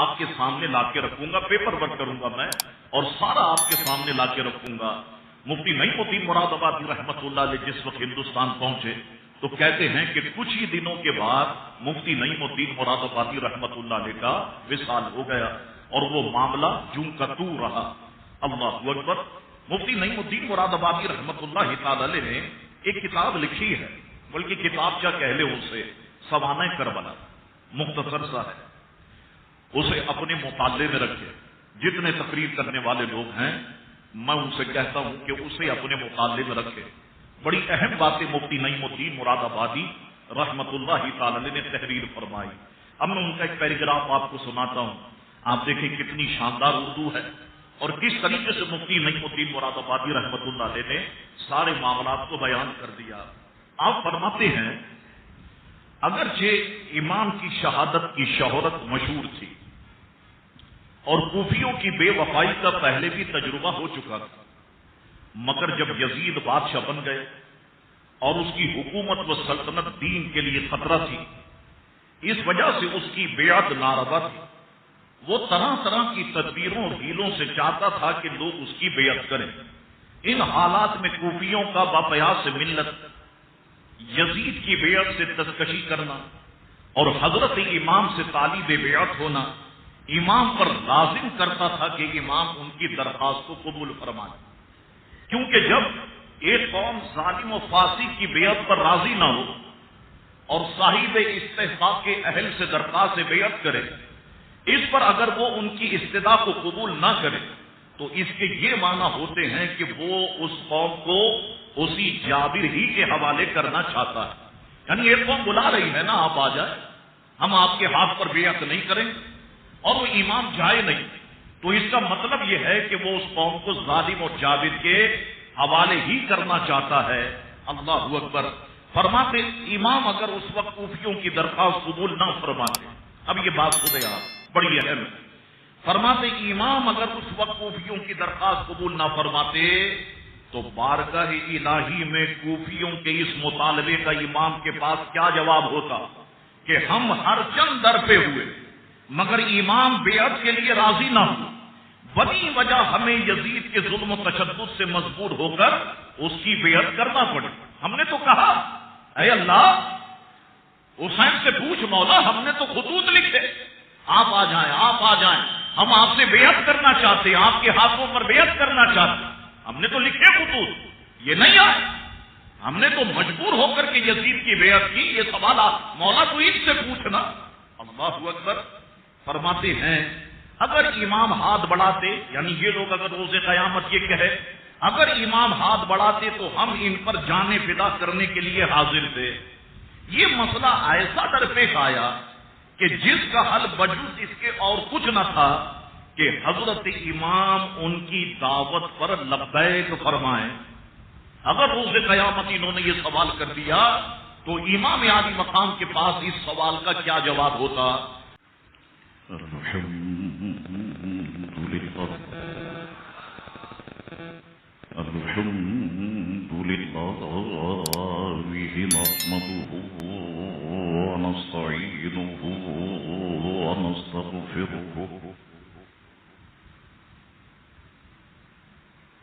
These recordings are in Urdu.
آپ کے سامنے لا کے رکھوں گا، پیپر ورک کروں گا میں اور سارا آپ کے سامنے لا کے رکھوں گا۔ مفتی نعیم الدین مراد آبادی رحمت اللہ علیہ جس وقت ہندوستان پہنچے تو کہتے ہیں کہ کچھ ہی دنوں کے بعد مفتی نعیم الدین مراد آبادی رحمت اللہ علیہ کا وصال ہو گیا اور وہ معاملہ جوں کا تو رہا۔ اللہ اکبر۔ مفتی نعیم الدین مراد آبادی رحمت اللہ تعالی علیہ نے ایک کتاب لکھی ہے، بلکہ کتاب کیا کہہ لے اسے، سوانح کربلا، مختصر سا ہے، اسے اپنے مطالعے میں رکھے۔ جتنے تقریر کرنے والے لوگ ہیں میں ان سے کہتا ہوں کہ اسے اپنے مطالعے میں رکھے۔ بڑی اہم باتیں مفتی نعیم الدین مراد آبادی رحمت اللہ تعالی نے تحریر فرمائی۔ اب میں ان کا ایک پیراگراف آپ کو سناتا ہوں، آپ دیکھیں کتنی شاندار اردو ہے اور کس طریقے سے مفتی نعیم الدین مراد آبادی رحمت اللہ علیہ نے سارے معاملات کو بیان کر دیا۔ آپ فرماتے ہیں اگرچہ امام کی شہادت کی شہرت مشہور تھی اور کوفیوں کی بے وفائی کا پہلے بھی تجربہ ہو چکا تھا، مگر جب یزید بادشاہ بن گئے اور اس کی حکومت و سلطنت دین کے لیے خطرہ تھی، اس وجہ سے اس کی بیعت ناروا تھی۔ وہ طرح طرح کی تدبیروں اور ہیلوں سے چاہتا تھا کہ لوگ اس کی بیعت کریں۔ ان حالات میں کوفیوں کا باپیاس ملت یزید کی بیعت سے دستکشی کرنا اور حضرت امام سے طالب بیعت ہونا امام پر لازم کرتا تھا کہ امام ان کی درخواست کو قبول فرمائے، کیونکہ جب ایک قوم ظالم و فاسق کی بیعت پر راضی نہ ہو اور صاحب استحقاق کے اہل سے درخواست بیعت کرے، اس پر اگر وہ ان کی استدعا کو قبول نہ کرے تو اس کے یہ معنی ہوتے ہیں کہ وہ اس قوم کو اسی جابر ہی کے حوالے کرنا چاہتا ہے۔ یعنی ایک قوم بلا رہی ہے نا، آپ آ جائے، ہم آپ کے ہاتھ پر بیعت نہیں کریں اور وہ امام جائے نہیں، تو اس کا مطلب یہ ہے کہ وہ اس قوم کو ظالم اور جابر کے حوالے ہی کرنا چاہتا ہے۔ اللہ اکبر۔ فرماتے امام اگر اس وقت کوفیوں کی درخواست قبول نہ فرماتے، اب یہ بات خود آپ بڑی اہم ہے، فرماتے امام اگر اس وقت کوفیوں کی درخواست قبول نہ فرماتے تو بارگاہ الہی میں کوفیوں کے اس مطالبے کا امام کے پاس کیا جواب ہوتا کہ ہم ہر چند در پہ ہوئے مگر امام بیعت کے لیے راضی نہ ہو، بنی وجہ ہمیں یزید کے ظلم و تشدد سے مجبور ہو کر اس کی بیعت کرنا پڑے۔ ہم نے تو کہا اے اللہ حسین سے پوچھ مولا، ہم نے تو خطوط لکھے، آپ آ جائیں، آپ آ جائیں، ہم آپ سے بیعت کرنا چاہتے ہیں، آپ کے ہاتھوں پر بیعت کرنا چاہتے ہیں، ہم نے تو لکھے خطوط، یہ نہیں آئے، ہم نے تو مجبور ہو کر کے یزید کی بیعت کی، یہ سوالات مولا تو ان سے پوچھنا۔ اللہ اکبر۔ فرماتے ہیں اگر امام ہاتھ بڑھاتے، یعنی یہ لوگ اگر روز قیامت یہ کہے اگر امام ہاتھ بڑھاتے تو ہم ان پر جانیں فدا کرنے کے لیے حاضر تھے۔ یہ مسئلہ ایسا درپیش آیا کہ جس کا حل بجز اس کے اور کچھ نہ تھا کہ حضرت امام ان کی دعوت پر لبیک فرمائیں۔ اگر روز قیامت انہوں نے یہ سوال کر دیا تو امام عالی مقام کے پاس اس سوال کا کیا جواب ہوتا؟ الحمد لله نحمده ونستعينه ونستغفره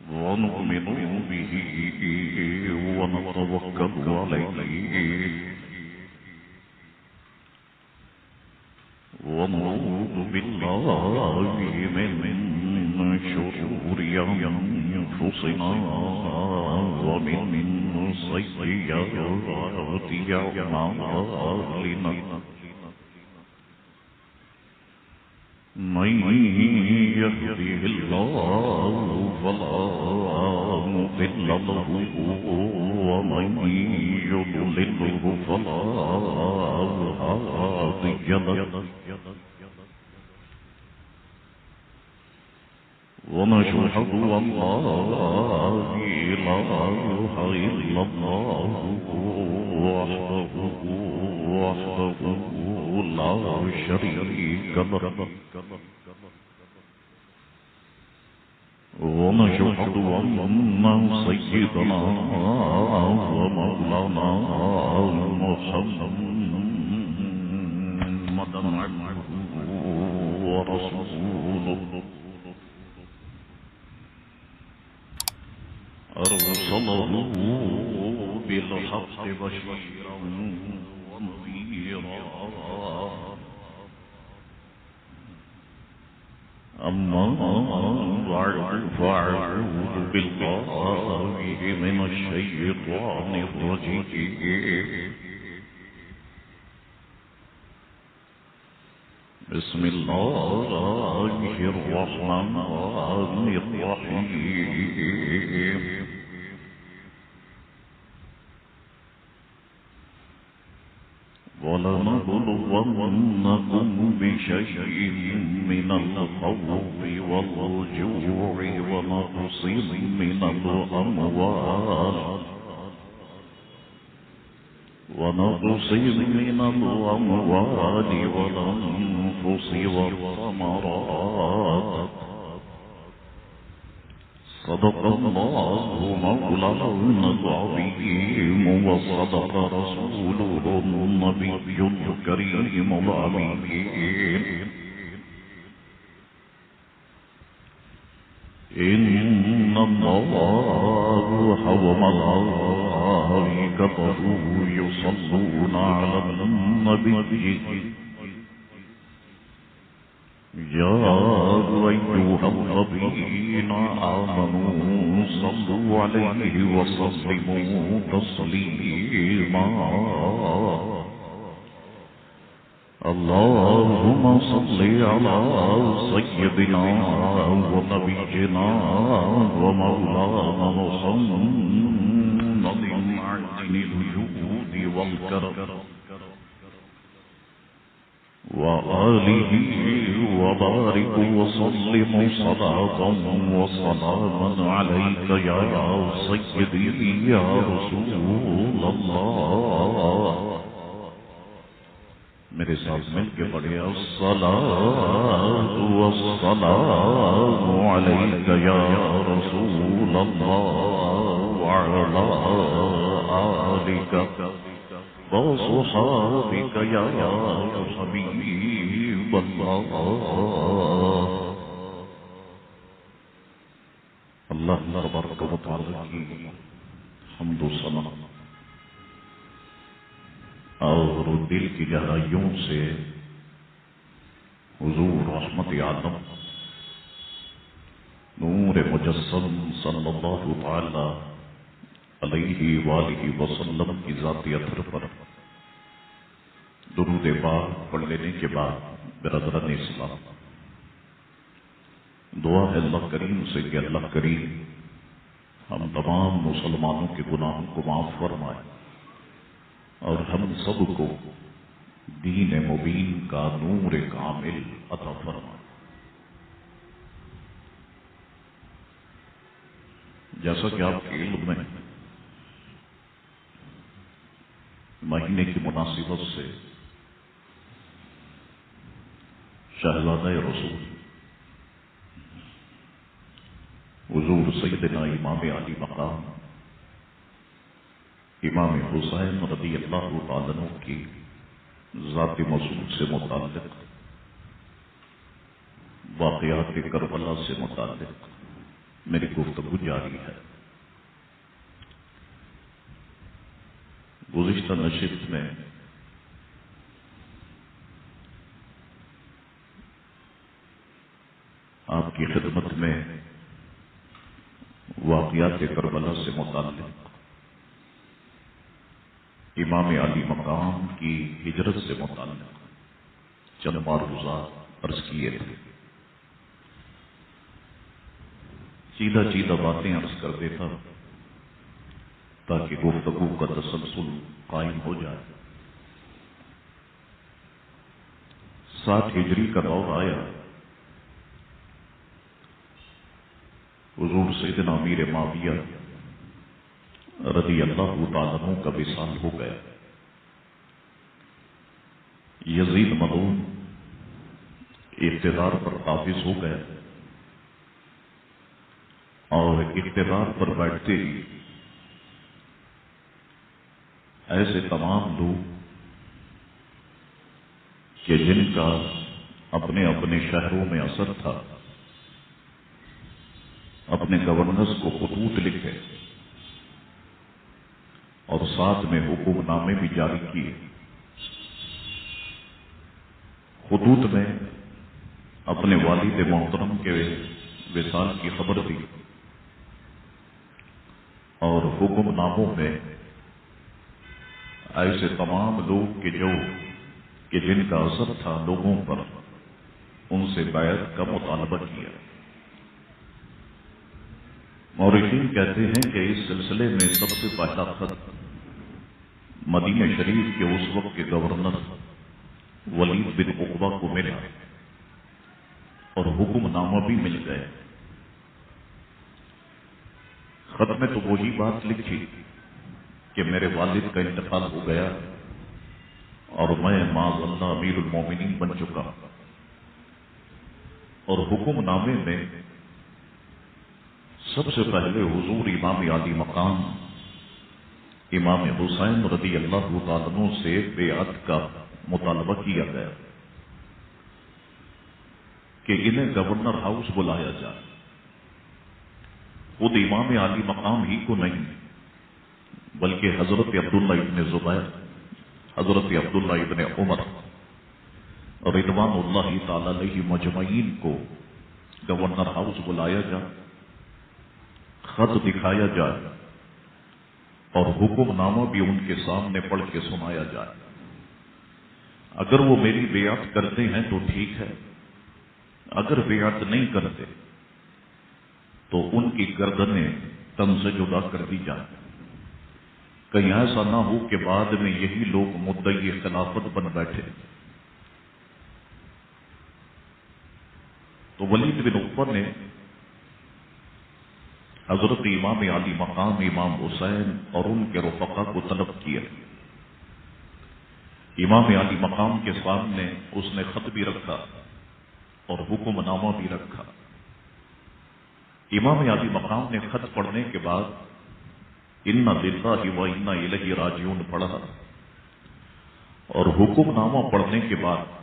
ونؤمن به ونتوكل عليه ونعوذ بالله من شرور أنفسنا ومن سيئات أعمالنا من يهده الله فلا مضل له ومن يضلله فلا هادي له ونشهد أن لا إله إلا الله وحده لا شريك له ونشهد أن سيدنا ومولانا محمدا عبده ورسوله أرسله بالحق بشيرا ونذيرا أما بعد فأعوذ بالله من الشيطان الرجيم بسم الله الرحمن الرحيم ولنبلونكم بشيء من الخوف والجوع ونقص من الأموال والأنفس والثمرات صدق الله مولانا العظيم وصدق رسوله النبي الكريم الأمين إن الله وملائكته يصلون على النبي يا أيها الذين آمنوا صلوا عليه وسلموا تسليما اللهم صل على سيدنا ونبينا ومولانا محمد معدن الجود والكرم وآله وبارك وسلم صلاة وسلاما عليك يا سيدي يا رسول الله میرے ساتھ مل کے پڑھے الصلاۃ والسلام علیک یا رسول اللہ وعلی آلک وصحابک یا حبیب اللہ اللہ تبارک و تعالی کی حمد و ثنا اور دل کی گہرائیوں سے حضور رحمت عالم نور مجسم صلی اللہ تعالی علیہ وآلہ وسلم کی ذاتی اثر پر درود پاک پڑھ لینے کے بعد برادران اسلام دعا ہے اللہ کریم سے کہ اللہ کریم ہم تمام مسلمانوں کے گناہوں کو معاف فرمائے اور ہم سب کو دین مبین کا نور کامل عطا فرمائے۔ جیسا کہ آپ کے علم میں مہینے کی مناسبت سے شہزادہ رسول حضور سیدنا امام علی مقام امام حسین رضی اللہ تعالیٰ عنہ کی ذات مسعود سے متعلق واقعات کربلا سے متعلق میری گفتگو جاری ہے۔ گزشتہ نشست میں آپ کی خدمت میں واقعات کربلا سے متعلق امام علی مقام کی ہجرت سے متعلق چند معروضات عرض کیے تھے۔ سیدھا سیدھا باتیں عرض کر دیتا تاکہ گفتگو کا تسلسل قائم ہو جائے۔ 60 ہجری کا دور آیا، حضور سیدنا امیر معاویہ رضی اللہ تعالیٰ عنہ کا وصال ہو گیا۔ یزید ملعون اقتدار پر قابض ہو گیا اور اقتدار پر بیٹھتے ہی ایسے تمام لوگ کہ جن کا اپنے اپنے شہروں میں اثر تھا، اپنے گورنرز کو خطوط لکھے اور ساتھ میں حکم نامے بھی جاری کیے۔ خطوط میں اپنے والد محترم کے وصال کی خبر دی اور حکم ناموں میں ایسے تمام لوگ کہ جن کا اثر تھا لوگوں پر، ان سے بیعت کا مطالبہ کیا۔ مورخین کہتے ہیں کہ اس سلسلے میں سب سے پہلا خط مدینہ شریف کے اس وقت کے گورنر ولید بن عقبہ کو ملا اور حکم نامہ بھی مل گئے۔ خط میں تو وہی بات لکھی کہ میرے والد کا انتقال ہو گیا اور میں معاذ اللہ امیر المومنین بن چکا، اور حکم نامے میں سب سے پہلے حضور امام عالی مقام امام حسین رضی اللہ تعالیٰ عنہ سے بیعت کا مطالبہ کیا گیا کہ انہیں گورنر ہاؤس بلایا جائے۔ خود امام عالی مقام ہی کو نہیں بلکہ حضرت عبداللہ ابن زبیر، حضرت عبداللہ ابن عمر رضوان اللہ تعالی علیہ مجمعین کو گورنر ہاؤس بلایا جائے، خط دکھایا جائے اور حکم نامہ بھی ان کے سامنے پڑھ کے سنایا جائے۔ اگر وہ میری بیعت کرتے ہیں تو ٹھیک ہے، اگر بیعت نہیں کرتے تو ان کی گردنیں تن سے جدا کر دی جائیں، کہیں ایسا نہ ہو کہ بعد میں یہی لوگ مدعی خلافت بن بیٹھے۔ تو ولید بن عقبہ نے حضرت امام عالی مقام امام حسین اور ان کے رفقا کو طلب کیا۔ امام عالی مقام کے سامنے اس نے خط بھی رکھا اور حکم نامہ بھی رکھا۔ امام عالی مقام نے خط پڑھنے کے بعد انا للہ و انا الیہ راجعون پڑھا اور حکم نامہ پڑھنے کے بعد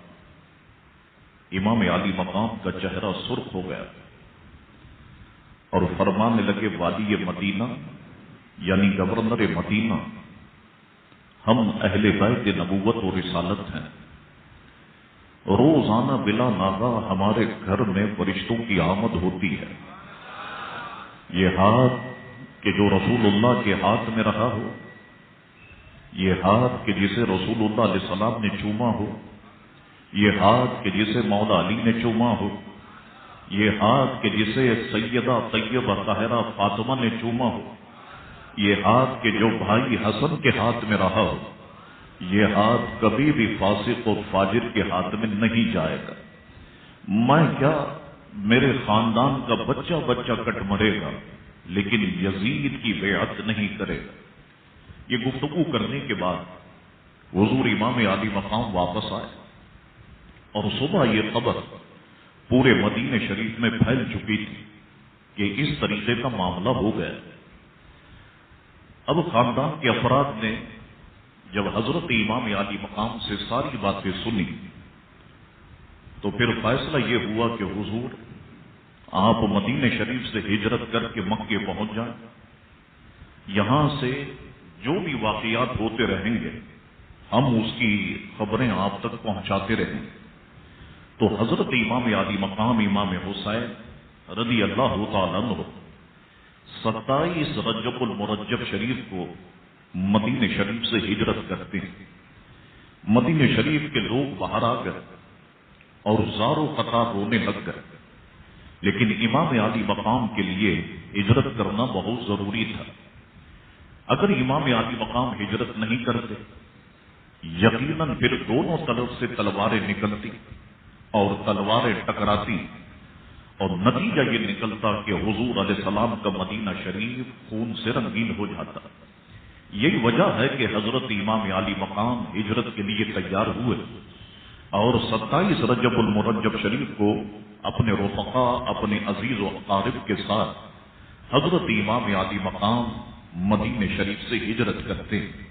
امام عالی مقام کا چہرہ سرخ ہو گیا اور فرمانے لگے، والی مدینہ یعنی گورنر مدینہ، ہم اہل بیت نبوت و رسالت ہیں، روزانہ بلا ناغہ ہمارے گھر میں فرشتوں کی آمد ہوتی ہے۔ یہ ہاتھ کہ جو رسول اللہ کے ہاتھ میں رہا ہو، یہ ہاتھ کہ جسے رسول اللہ علیہ السلام نے چوما ہو، یہ ہاتھ کہ جسے مولا علی نے چوما ہو، یہ ہاتھ کہ جسے سیدہ طیبہ طاہرہ فاطمہ نے چوما ہو، یہ ہاتھ کہ جو بھائی حسن کے ہاتھ میں رہا ہو، یہ ہاتھ کبھی بھی فاسق و فاجر کے ہاتھ میں نہیں جائے گا۔ میں کیا، میرے خاندان کا بچہ بچہ کٹ مرے گا لیکن یزید کی بیعت نہیں کرے گا۔ یہ گفتگو کرنے کے بعد حضور امام عالی مقام واپس آئے اور صبح یہ خبر پورے مدینہ شریف میں پھیل چکی تھی کہ اس طریقے کا معاملہ ہو گیا۔ اب خاندان کے افراد نے جب حضرت امام عالی مقام سے ساری باتیں سنی تو پھر فیصلہ یہ ہوا کہ حضور آپ مدینہ شریف سے ہجرت کر کے مکے پہنچ جائیں، یہاں سے جو بھی واقعات ہوتے رہیں گے ہم اس کی خبریں آپ تک پہنچاتے رہیں گے۔ تو حضرت امام عالی مقام امام حسین رضی اللہ تعالیٰ عنہ 27 رجب المرجب شریف کو مدینہ شریف سے ہجرت کرتے ہیں۔ مدینہ شریف کے لوگ باہر آ گئے اور زار و قطار رونے لگ گئے، لیکن امام عالی مقام کے لیے ہجرت کرنا بہت ضروری تھا۔ اگر امام عالی مقام ہجرت نہیں کرتے یقیناً پھر دونوں طرف سے تلواریں نکلتی اور تلواریں ٹکراتی اور نتیجہ یہ نکلتا کہ حضور علیہ السلام کا مدینہ شریف خون سے رنگین ہو جاتا۔ یہی وجہ ہے کہ حضرت امام عالی مقام ہجرت کے لیے تیار ہوئے اور 27 رجب المرجب شریف کو اپنے رفقا، اپنے عزیز و اقارب کے ساتھ حضرت امام عالی مقام مدینہ شریف سے ہجرت کرتے ہیں۔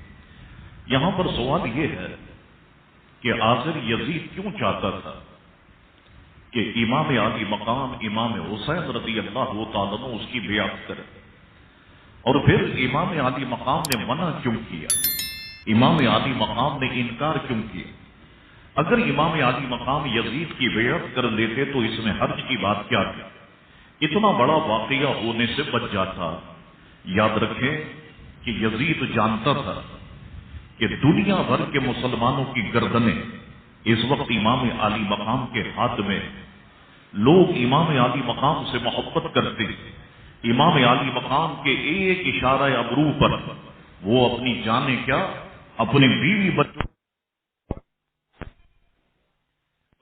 یہاں پر سوال یہ ہے کہ آخر یزید کیوں چاہتا تھا کہ امام عالی مقام امام حسین رضی اللہ تعالیٰ عنہ اس کی بیعت کرے. اور پھر امام عالی مقام نے منع کیوں کیا؟ امام عالی مقام نے انکار کیوں کیا؟ اگر امام عالی مقام یزید کی بیعت کر لیتے تو اس میں حرج کی بات کیا تھی؟ اتنا بڑا واقعہ ہونے سے بچ جاتا. یاد رکھیں کہ یزید جانتا تھا کہ دنیا بھر کے مسلمانوں کی گردنیں اس وقت امام عالی مقام کے ہاتھ میں. لوگ امام عالی مقام سے محبت کرتے ہیں. امام عالی مقام کے ایک اشارہ ابرو پر وہ اپنی جانیں کیا اپنے بیوی بچوں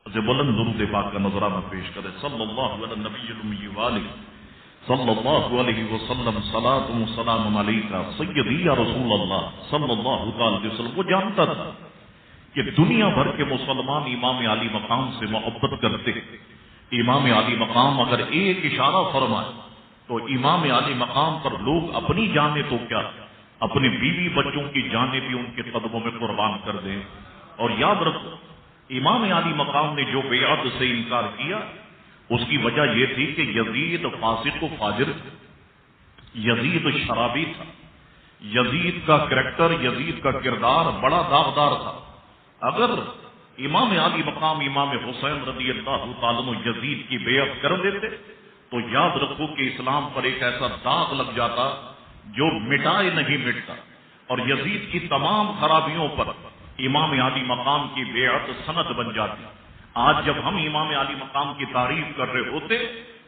سے بلند درود پاک کا نذرانہ پیش کرے. صلی اللہ علی النبی الامی والہ صلی اللہ علیہ وسلم صلاۃ و سلام علیکہ سیدی یا رسول اللہ صلی اللہ علیہ وسلم. وہ جانتا تھا کہ دنیا بھر کے مسلمان امام عالی مقام سے محبت کرتے. امام عالی مقام اگر ایک اشارہ فرمائے تو امام عالی مقام پر لوگ اپنی جانیں تو کیا اپنے بیوی بچوں کی جانیں بھی ان کے قدموں میں قربان کر دیں. اور یاد رکھو امام عالی مقام نے جو بیعت سے انکار کیا اس کی وجہ یہ تھی کہ یزید فاسق و فاجر تھا. یزید شرابی تھا. یزید کا کریکٹر یزید کا کردار بڑا داغدار تھا. اگر امام عالی مقام امام حسین رضی اللہ تعالیٰ عنہ یزید کی بیعت کر دیتے تو یاد رکھو کہ اسلام پر ایک ایسا داغ لگ جاتا جو مٹائے نہیں مٹتا. اور یزید کی تمام خرابیوں پر امام عالی مقام کی بیعت سند بن جاتی. آج جب ہم امام عالی مقام کی تعریف کر رہے ہوتے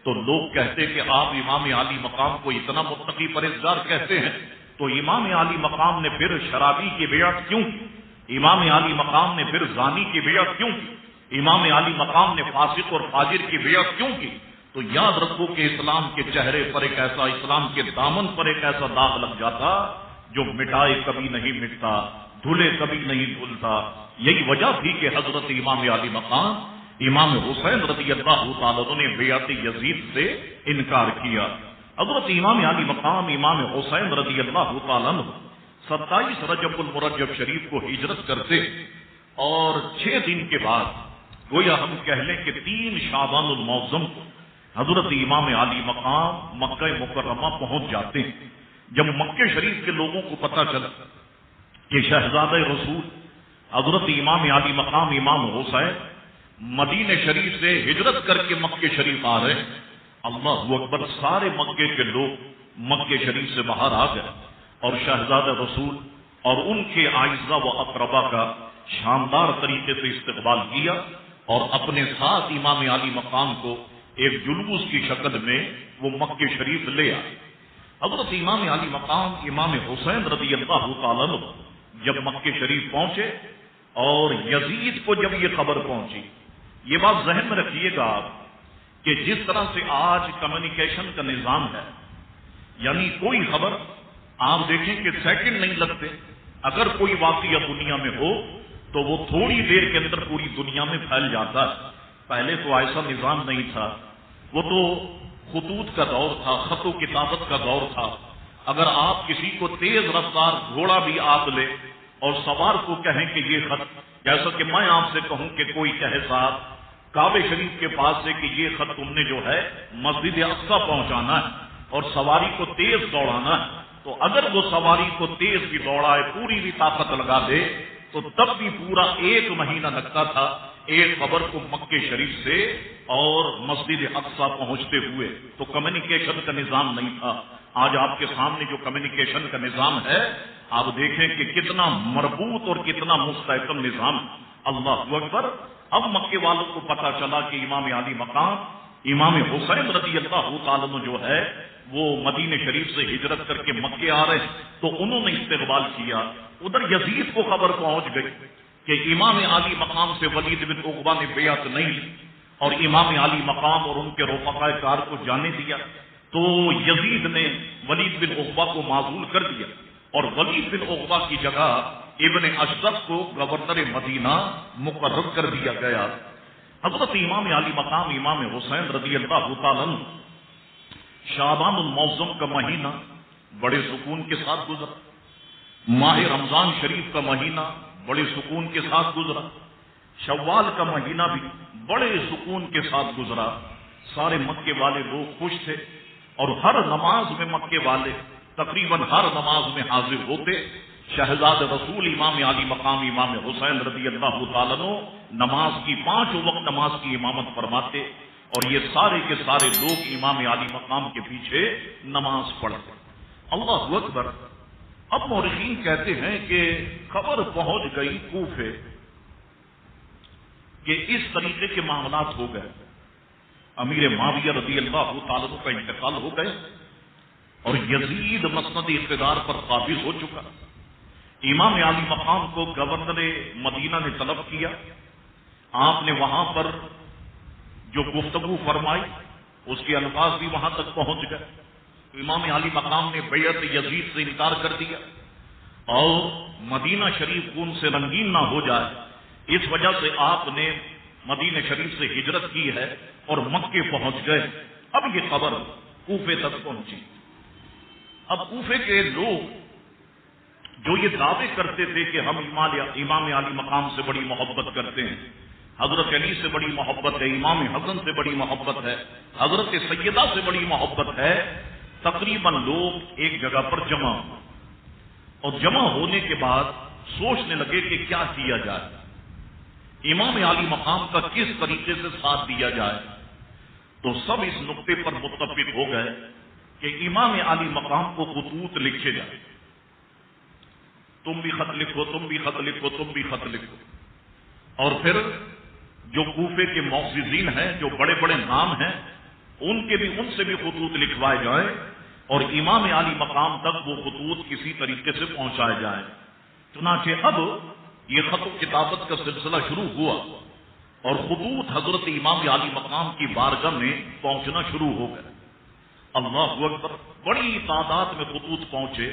تو لوگ کہتے کہ آپ امام عالی مقام کو اتنا متقی پرہیزگار کہتے ہیں تو امام عالی مقام نے پھر شرابی کی بیعت کیوں کی؟ امام عالی مقام نے پھر زانی کی بیعت کیوں کی؟ امام عالی مقام نے فاسق اور فاجر کی بیعت کیوں کی؟ تو یاد رکھو کہ اسلام کے چہرے پر ایک ایسا اسلام کے دامن پر ایک ایسا داغ لگ جاتا جو مٹائے کبھی نہیں مٹتا دھلے کبھی نہیں دھلتا. یہی وجہ تھی کہ حضرت امام عالی مقام امام حسین رضی اللہ تعالیٰ عنہ نے بیعت یزید سے انکار کیا. حضرت امام عالی مقام امام حسین رضی اللہ تعالیٰ عنہ 27 رجب المرجب شریف کو ہجرت کرتے اور 6 دن کے بعد گویا ہم کہہ لیں کہ 3 شعبان المعظم کو حضرت امام عالی مقام مکہ مکرمہ پہنچ جاتے ہیں. جب مکہ شریف کے لوگوں کو پتہ چلا کہ شہزادہ رسول حضرت امام عالی مقام امام حسین مدینہ شریف سے ہجرت کر کے مکہ شریف آ رہے، اللہ اکبر، سارے مکے کے لوگ مکہ شریف سے باہر آ گئے اور شہزادہ رسول اور ان کے اعزاء و اقربا کا شاندار طریقے سے استقبال کیا اور اپنے ساتھ امام عالی مقام کو ایک جلوس کی شکل میں وہ مکہ شریف لے آئے. حضرت امام عالی مقام امام حسین رضی اللہ تعالیٰ عنہ جب مکہ شریف پہنچے اور یزید کو جب یہ خبر پہنچی، یہ بات ذہن میں رکھیے گا آپ کہ جس طرح سے آج کمیونیکیشن کا نظام ہے، یعنی کوئی خبر آپ دیکھیں کہ سیکنڈ نہیں لگتے. اگر کوئی واقعہ دنیا میں ہو تو وہ تھوڑی دیر کے اندر پوری دنیا میں پھیل جاتا ہے. پہلے تو ایسا نظام نہیں تھا، وہ تو خطوط کا دور تھا، خط و کتابت کا دور تھا. اگر آپ کسی کو تیز رفتار گھوڑا بھی آپ لے اور سوار کو کہیں کہ یہ خط، جیسا کہ میں آپ سے کہوں کہ کوئی کہے صاحب کعبہ شریف کے پاس سے کہ یہ خط تم نے جو ہے مسجد اقصی پہنچانا ہے اور سواری کو تیز دوڑانا ہے، تو اگر وہ سواری کو تیز بھی دوڑائے پوری بھی طاقت لگا دے تو تب بھی پورا 1 مہینہ لگتا تھا ایک خبر کو مکہ شریف سے اور مسجد اقصی پہنچتے ہوئے. تو کمیونیکیشن کا نظام نہیں تھا. آج آپ کے سامنے جو کمیونیکیشن کا نظام ہے آپ دیکھیں کہ کتنا مربوط اور کتنا مستحکم نظام. اللہ اکبر. اب مکے والوں کو پتا چلا کہ امام عالی مقام امام حسین رضی اللہ تعالیٰ عنہ جو ہے وہ مدینہ شریف سے ہجرت کر کے مکے آ رہے ہیں، تو انہوں نے استقبال کیا. ادھر یزید کو خبر پہنچ گئی کہ امام عالی مقام سے ولید بن عقبہ نے بیعت نہیں لی اور امام عالی مقام اور ان کے رفقاء کار کو جانے دیا. تو یزید نے ولید بن عقبہ کو معزول کر دیا اور ولید بن عقبہ کی جگہ ابن اشرف کو گورنر مدینہ مقرر کر دیا گیا. حضرت امام عالی مقام امام حسین رضی اللہ تعالیٰ عنہ شعبان المعظم کا مہینہ بڑے سکون کے ساتھ گزرا. ماہ رمضان شریف کا مہینہ بڑے سکون کے ساتھ گزرا. شوال کا مہینہ بھی بڑے سکون کے ساتھ گزرا، سارے مکے والے لوگ خوش تھے، اور ہر نماز میں مکے والے تقریباً ہر نماز میں حاضر ہوتے۔ شہزاد رسول امام علی مقام امام حسین رضی اللہ تعالیٰ عنہ نماز کی 5 وقت نماز کی امامت فرماتے، اور یہ سارے کے سارے لوگ امام علی مقام کے پیچھے نماز پڑھتے۔ اللہ اکبر۔ اب مورخین کہتے ہیں کہ خبر پہنچ گئی کوفے کہ اس طریقے کے معاملات ہو گئے، امیر معاویہ رضی اللہ تعالیٰ عنہ کا انتقال ہو گئے اور یزید مسند اقتدار پر قابض ہو چکا۔ امام علی مقام کو گورنر مدینہ نے طلب کیا، آپ نے وہاں پر جو گفتگو فرمائی اس کے الفاظ بھی وہاں تک پہنچ گئے۔ امام علی مقام نے بیعت یزید سے انکار کر دیا، اور مدینہ شریف خون سے رنگین نہ ہو جائے اس وجہ سے آپ نے مدینہ شریف سے ہجرت کی ہے اور مکے پہنچ گئے۔ اب یہ خبر کوفے تک پہنچی۔ اب کوفے کے لوگ جو یہ دعوے کرتے تھے کہ ہم امام علی مقام سے بڑی محبت کرتے ہیں، حضرت علی سے بڑی محبت ہے، امام حسن سے بڑی محبت ہے، حضرت سیدہ سے بڑی محبت ہے، تقریباً لوگ ایک جگہ پر جمع ہوئے، اور جمع ہونے کے بعد سوچنے لگے کہ کیا کیا جائے، امام علی مقام کا کس طریقے سے ساتھ دیا جائے۔ تو سب اس نقطے پر متفق ہو گئے کہ امام علی مقام کو خطوط لکھے جائے، تم بھی خط لکھو، تم بھی خط لکھو، تم بھی خط لکھو، اور پھر جو کوفے کے معززین ہیں، جو بڑے بڑے نام ہیں، ان سے بھی خطوط لکھوائے جائیں، اور امام علی مقام تک وہ خطوط کسی طریقے سے پہنچائے جائیں۔ چنانچہ اب یہ خط و کتابت کا سلسلہ شروع ہوا، اور خطوط حضرت امام علی مقام کی بارگاہ میں پہنچنا شروع ہو گئے۔ اللہ اکبر، بڑی تعداد میں خطوط پہنچے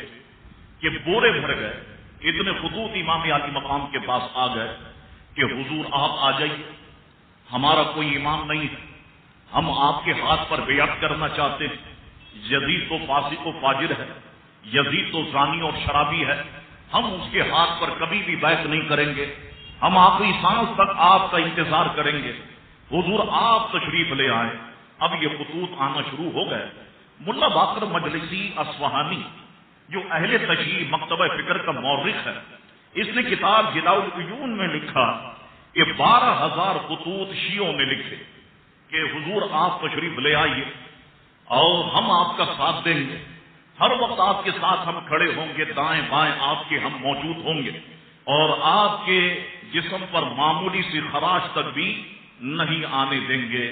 کہ بورے بھر گئے۔ اتنے خطوط امام علی مقام کے پاس آ گئے کہ حضور آپ آ جائیے، ہمارا کوئی امام نہیں ہے، ہم آپ کے ہاتھ پر بیعت کرنا چاہتے ہیں۔ یزید تو فاسق و فاجر ہے، یزید تو زانی اور شرابی ہے، ہم اس کے ہاتھ پر کبھی بھی بیعت نہیں کریں گے، ہم آخری سانس تک آپ کا انتظار کریں گے، حضور آپ تشریف لے آئیں۔ اب یہ خطوط آنا شروع ہو گئے۔ ملا باقر مجلسی اصفہانی جو اہل تشیع مکتبہ فکر کا مورخ ہے، اس نے کتاب جلاء العیون میں لکھا کہ 12,000 خطوط شیعوں نے لکھے کہ حضور آپ تشریف لے آئیے اور ہم آپ کا ساتھ دیں گے، ہر وقت آپ کے ساتھ ہم کھڑے ہوں گے، دائیں بائیں آپ کے ہم موجود ہوں گے، اور آپ کے جسم پر معمولی سی خراش تک بھی نہیں آنے دیں گے۔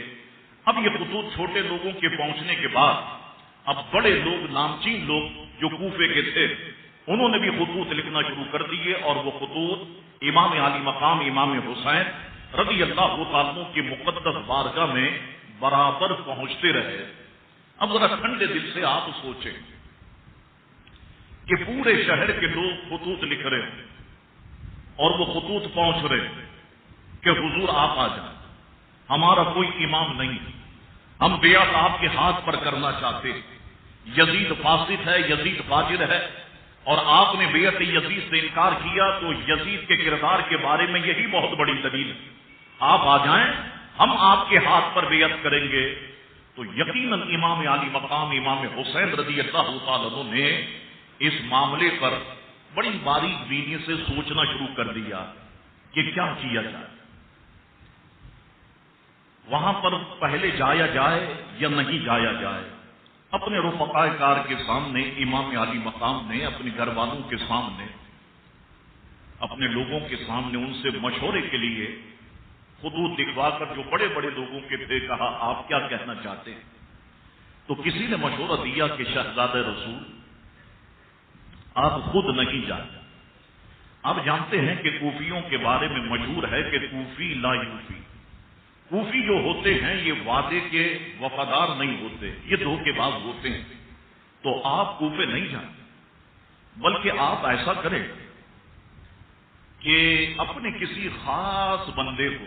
اب یہ خطوط چھوٹے لوگوں کے پہنچنے کے بعد اب بڑے لوگ، نامچین لوگ جو کوفے کے تھے، انہوں نے بھی خطوط لکھنا شروع کر دیے، اور وہ خطوط امام علی مقام امام حسین رضی اللہ تعالیٰ عنہ کی مقدس بارگاہ میں برابر پہنچتے رہے۔ اب ذرا ٹھنڈے دل سے آپ سوچیں کہ پورے شہر کے لوگ خطوط لکھ رہے ہیں اور وہ خطوط پہنچ رہے ہیں کہ حضور آپ آ جائیں، ہمارا کوئی امام نہیں، ہم بیعت آپ کے ہاتھ پر کرنا چاہتے ہیں، یزید فاسق ہے، یزید فاجر ہے، اور آپ نے بیعت یزید سے انکار کیا تو یزید کے کردار کے بارے میں یہی بہت بڑی دلیل ہے، آپ آ جائیں، ہم آپ کے ہاتھ پر بیعت کریں گے۔ تو یقیناً امام علی مقام امام حسین رضی اللہ تعالیٰ عنہ نے اس معاملے پر بڑی باریک بینی سے سوچنا شروع کر دیا کہ کیا کیا جائے، وہاں پر پہلے جایا جائے یا نہیں جایا جائے۔ اپنے رفقائے کار کے سامنے امام علی مقام نے اپنے گھر والوں کے سامنے، اپنے لوگوں کے سامنے ان سے مشورے کے لیے خطوط لکھوا کر، جو بڑے بڑے لوگوں کے تھے، کہا آپ کیا کہنا چاہتے ہیں؟ تو کسی نے مشورہ دیا کہ شہزادہ رسول آپ خود نہیں جاتے۔ آپ جانتے ہیں کہ کوفیوں کے بارے میں مشہور ہے کہ کوفی لا یوفی، کوفی جو ہوتے ہیں یہ وعدے کے وفادار نہیں ہوتے، یہ دھوکے باز ہوتے ہیں۔ تو آپ کوفے نہیں جاتے، بلکہ آپ ایسا کریں کہ اپنے کسی خاص بندے کو،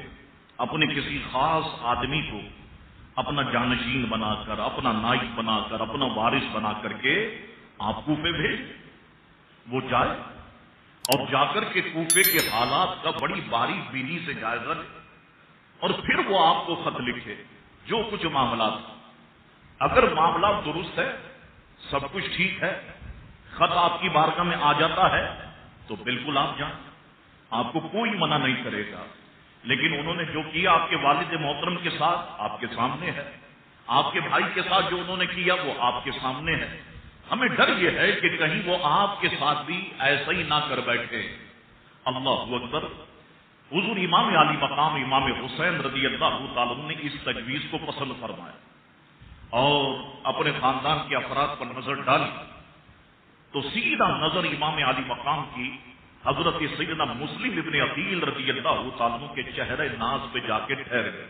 اپنے کسی خاص آدمی کو اپنا جانشین بنا کر، اپنا نائب بنا کر، اپنا وارث بنا کر کے آپ کوفے بھیج، وہ جائے اور جا کر کے کوفے کے حالات کا بڑی باریک بینی سے جائزہ لے اور پھر وہ آپ کو خط لکھے جو کچھ معاملات. اگر معاملات درست ہے، سب کچھ ٹھیک ہے، خط آپ کی بارگاہ میں آ جاتا ہے تو بالکل آپ جائیں، آپ کو کوئی منع نہیں کرے گا. لیکن انہوں نے جو کیا آپ کے والد محترم کے ساتھ آپ کے سامنے ہے، آپ کے بھائی کے ساتھ جو انہوں نے کیا وہ آپ کے سامنے ہے. ہمیں ڈر یہ ہے کہ کہیں وہ آپ کے ساتھ بھی ایسا ہی نہ کر بیٹھے. اللہ اکبر. حضور امام علی مقام امام حسین رضی اللہ تعالیٰ نے اس تجویز کو پسند فرمایا اور اپنے خاندان کے افراد پر نظر ڈالی تو سیدھا نظر امام علی مقام کی حضرت سیدنا مسلم ابن عقیل رضی اللہ تعالیٰ کے چہرے ناز پہ جا کے ٹھہر گئے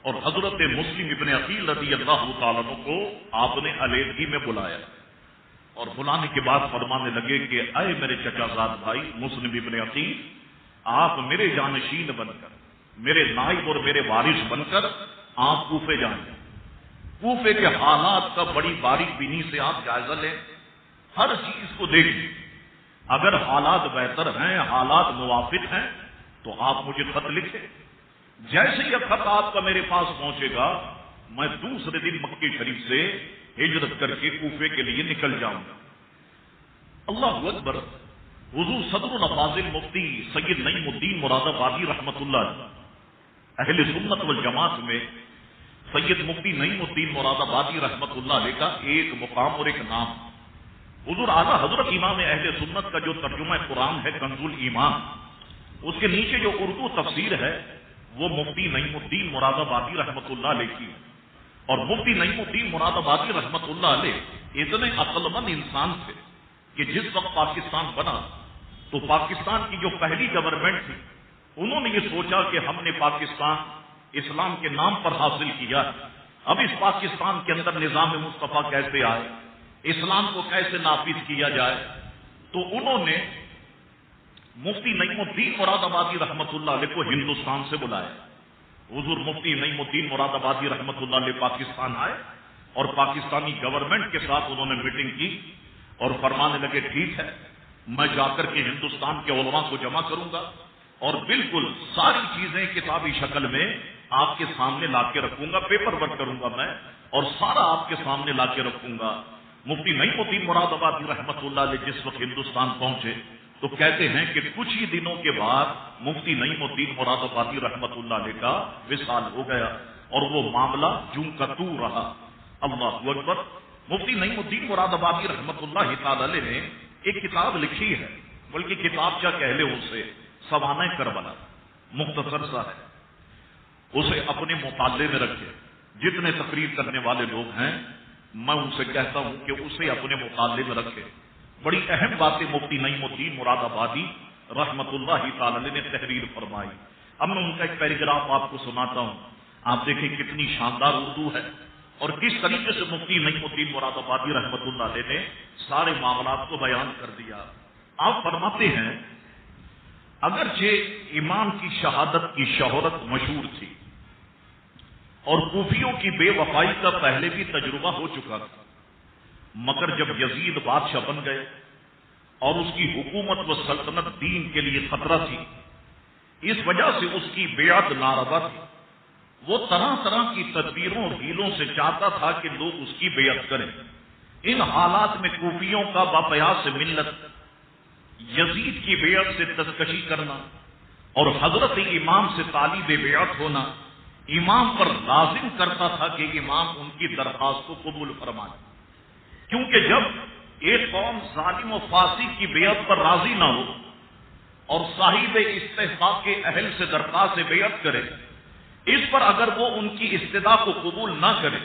اور حضرت مسلم ابن عقیل رضی اللہ تعالیٰ کو آپ نے علیحدگی میں بلایا اور بلانے کے بعد فرمانے لگے کہ اے میرے چچا زاد بھائی مسلم ابن عقیل، آپ میرے جانشین بن کر، میرے نائب اور میرے وارث بن کر آپ کوفے جائیں. کوفے کے حالات کا بڑی باریک بینی سے آپ جائزہ لیں، ہر چیز کو دیکھیں. اگر حالات بہتر ہیں، حالات موافق ہیں تو آپ مجھے خط لکھیں. جیسے یہ خط آپ کا میرے پاس پہنچے گا میں دوسرے دن مکے شریف سے ہجرت کر کے کوفے کے لیے نکل جاؤں گا. اللہ اکبر. حضور صدر الافاضل مفتی سید نعیم الدین مراد آبادی رحمت اللہ اہل سنت والجماعت میں سید مفتی نعیم الدین مراد آبادی رحمت اللہ علیہ کا ایک مقام اور ایک نام. حضور اعلیٰ حضرت امام اہل سنت کا جو ترجمہ قرآن ہے کنز الایمان، اس کے نیچے جو اردو تفسیر ہے وہ مفتی نعیم الدین مراد آبادی رحمت اللہ علیہ کی. اور مفتی نعیم الدین مراد آبادی رحمت اللہ علیہ اتنے عقل مند انسان تھے کہ جس وقت پاکستان بنا تو پاکستان کی جو پہلی گورنمنٹ تھی انہوں نے یہ سوچا کہ ہم نے پاکستان اسلام کے نام پر حاصل کیا، اب اس پاکستان کے اندر نظام مصطفیٰ کیسے آئے، اسلام کو کیسے نافذ کیا جائے. تو انہوں نے مفتی نعیم الدین مراد آبادی رحمت اللہ علیہ کو ہندوستان سے بلایا. حضور مفتی نعیم الدین مراد آبادی رحمت اللہ علیہ پاکستان آئے اور پاکستانی گورنمنٹ کے ساتھ انہوں نے میٹنگ کی اور فرمانے لگے ٹھیک ہے میں جا کر کے ہندوستان کے علماء کو جمع کروں گا اور بالکل ساری چیزیں کتابی شکل میں آپ کے سامنے لا کے رکھوں گا، پیپر ورک کروں گا میں اور سارا آپ کے سامنے لا کے رکھوں گا. مفتی نعیم الدین مراد آبادی رحمت اللہ علیہ جس وقت ہندوستان پہنچے تو کہتے ہیں کہ کچھ ہی دنوں کے بعد مفتی نعیم الدین مراد آبادی رحمت اللہ علیہ کا وصال ہو گیا اور وہ معاملہ جوں کا تو رہا. اللہ اکبر. مفتی نعیم الدین مراد آبادی رحمت اللہ تعالی علیہ نے ایک کتاب لکھی ہے، بلکہ کتاب کیا کہہ لے اسے، سوانح کربلا، مختصر سا ہے. اسے اپنے مطالعے میں رکھے. جتنے تقریر کرنے والے لوگ ہیں میں ان سے کہتا ہوں کہ اسے اپنے مطالعے میں رکھے. بڑی اہم باتیں مفتی نعیم الدین مراد آبادی رحمت اللہ تعالی نے تحریر فرمائی. اب میں ان کا ایک پیراگراف آپ کو سناتا ہوں. آپ دیکھیں کتنی شاندار اردو ہے اور کس طریقے سے مفتی نعیم الدین مراد آبادی رحمت اللہ علیہ نے سارے معاملات کو بیان کر دیا. آپ فرماتے ہیں اگرچہ امام کی شہادت کی شہرت مشہور تھی اور کوفیوں کی بے وفائی کا پہلے بھی تجربہ ہو چکا تھا، مگر جب یزید بادشاہ بن گئے اور اس کی حکومت و سلطنت دین کے لیے خطرہ تھی، اس وجہ سے اس کی بیعت ناروا تھی. وہ طرح طرح کی تدبیروں اور ہیلوں سے چاہتا تھا کہ لوگ اس کی بیعت کریں. ان حالات میں کوفیوں کا باپیاس ملت یزید کی بیعت سے دستکشی کرنا اور حضرت امام سے طالب بیعت ہونا امام پر لازم کرتا تھا کہ امام ان کی درخواست کو قبول فرمائے. کیونکہ جب ایک قوم ظالم و فاسق کی بیعت پر راضی نہ ہو اور صاحب استحقاق کے اہل سے درخواست بیعت کرے، اس پر اگر وہ ان کی استدعا کو قبول نہ کرے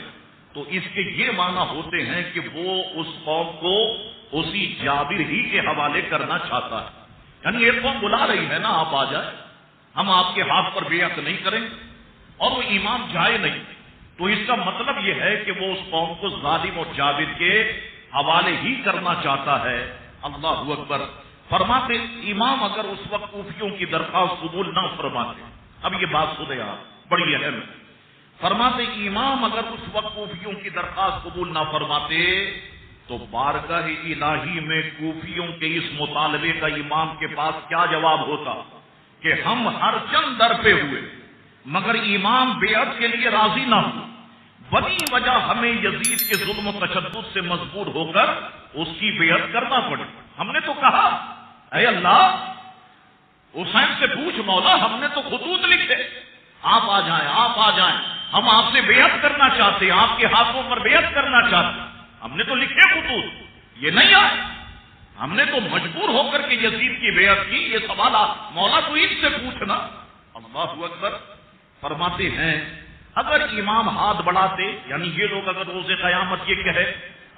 تو اس کے یہ معنی ہوتے ہیں کہ وہ اس قوم کو اسی جابر ہی کے حوالے کرنا چاہتا ہے. یعنی ایک قوم بلا رہی ہے نا آپ آ جائے، ہم آپ کے ہاتھ پر بیعت نہیں کریں اور وہ امام جائے نہیں، تو اس کا مطلب یہ ہے کہ وہ اس قوم کو ظالم اور جابر کے حوالے ہی کرنا چاہتا ہے. اللہ اکبر. فرماتے امام اگر اس وقت کوفیوں کی درخواست قبول نہ فرماتے، اب یہ بات سنیں آپ، بڑی اہم ہے. فرماتے امام اگر اس وقت کوفیوں کی درخواست قبول نہ فرماتے تو بارگاہ الہی میں کوفیوں کے اس مطالبے کا امام کے پاس کیا جواب ہوتا کہ ہم ہر چند در پہ ہوئے مگر امام بیعت کے لیے راضی نہ ہو، بنی وجہ ہمیں یزید کے ظلم و تشدد سے مجبور ہو کر اس کی بیعت کرنا پڑی۔ ہم نے تو کہا اے اللہ حسین سے پوچھ مولا، ہم نے تو خطوط لکھے آپ آ جائیں آپ آ جائیں، ہم آپ سے بیعت کرنا چاہتے ہیں، آپ کے ہاتھوں پر بیعت کرنا چاہتے ہیں، ہم نے تو لکھے خطوط، یہ نہیں آئے، ہم نے تو مجبور ہو کر کے یزید کی بیعت کی۔ یہ سوالات مولا تو ان سے پوچھنا۔ اللہ اکبر۔ فرماتے ہیں اگر امام ہاتھ بڑھاتے، یعنی یہ لوگ اگر روز قیامت یہ کہے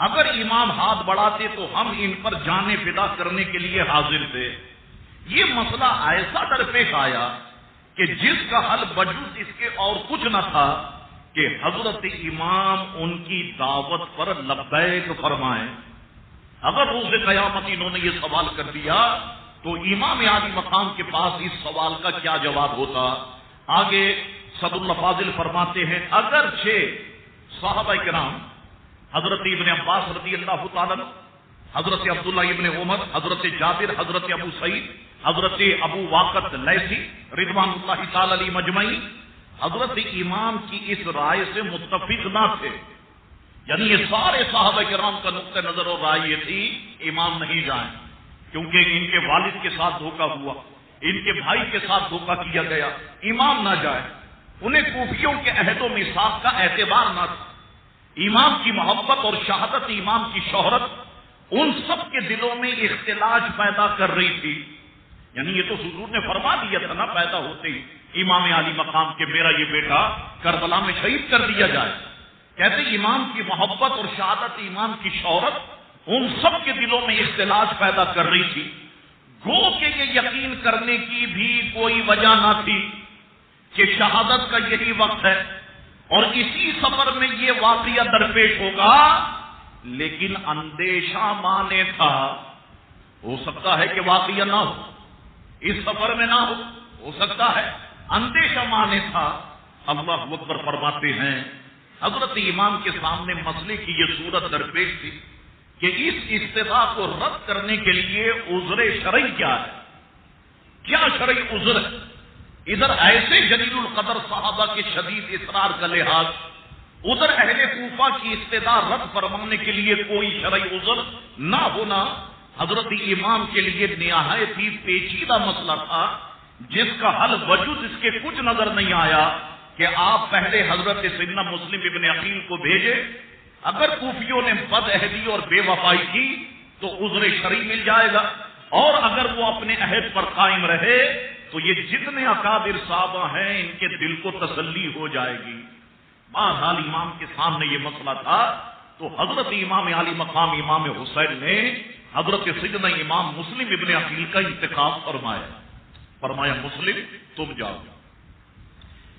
اگر امام ہاتھ بڑھاتے تو ہم ان پر جانیں فدا کرنے کے لیے حاضر تھے۔ یہ مسئلہ ایسا درپیش آیا کہ جس کا حل بجوز اس کے اور کچھ نہ تھا کہ حضرت امام ان کی دعوت پر لبیک فرمائیں۔ اگر روز قیامت انہوں نے یہ سوال کر دیا تو امام عالی مقام کے پاس اس سوال کا کیا جواب ہوتا؟ آگے صدر اللہ فاضل فرماتے ہیں اگرچہ صحابہ کرام حضرت ابن عباس رضی اللہ تعالیٰ، حضرت عبداللہ ابن عمر، حضرت جابر، حضرت ابو سعید، حضرت ابو واقد لیثی رضوان اللہ تعالی علیہ مجمعین حضرت امام کی اس رائے سے متفق نہ تھے، یعنی یہ سارے صحابہ کرام کا نقطہ نظر اور رائے یہ تھی امام نہیں جائیں، کیونکہ ان کے والد کے ساتھ دھوکہ ہوا، ان کے بھائی کے ساتھ دھوکہ کیا گیا، امام نہ جائے۔ انہیں کوفیوں کے عہد و میثاق کا اعتبار نہ تھا، امام کی محبت اور شہادت امام کی شہرت ان سب کے دلوں میں اختلاج پیدا کر رہی تھی، یعنی یہ تو حضور نے فرما دیا تھا نا پیدا ہوتے ہی امام عالی مقام کے میرا یہ بیٹا کربلا میں شہید کر دیا جائے۔ کہتے امام کی محبت اور شہادت امام کی شہرت ان سب کے دلوں میں اختلاج پیدا کر رہی تھی، گو کہ یہ یقین کرنے کی بھی کوئی وجہ نہ تھی کہ شہادت کا یہی وقت ہے اور اسی سفر میں یہ واقعہ درپیش ہوگا، لیکن اندیشہ مانے تھا ہو سکتا ہے کہ واقعہ نہ ہو، اس سفر میں نہ ہو سکتا ہے، اندیشہ مانے تھا۔ اللہ اکبر۔ فرماتے ہیں حضرت امام کے سامنے مسئلے کی یہ صورت درپیش تھی کہ اس استدعا کو رد کرنے کے لیے عذر شرعی کیا ہے، کیا شرعی عذر ہے؟ ادھر ایسے جلیل القدر صحابہ کے شدید اصرار کا لحاظ، ادھر اہل کوفہ کی استدعا رد فرمانے کے لیے کوئی شرعی عذر نہ ہونا حضرت امام کے لیے نہایت ہی پیچیدہ مسئلہ تھا، جس کا حل وجود اس کے کچھ نظر نہیں آیا کہ آپ پہلے حضرت سیدنا مسلم ابن عقیل کو بھیجے، اگر کوفیوں نے بد عہدی اور بے وفائی کی تو عذر شرعی مل جائے گا، اور اگر وہ اپنے عہد پر قائم رہے تو یہ جتنے اکابر صحابہ ہیں ان کے دل کو تسلی ہو جائے گی۔ بہرحال امام کے سامنے یہ مسئلہ تھا تو حضرت امام عالی مقام امام حسین نے حضرت سیدنا امام مسلم ابن عقیل کا انتخاب فرمایا مسلم تم جاؤ،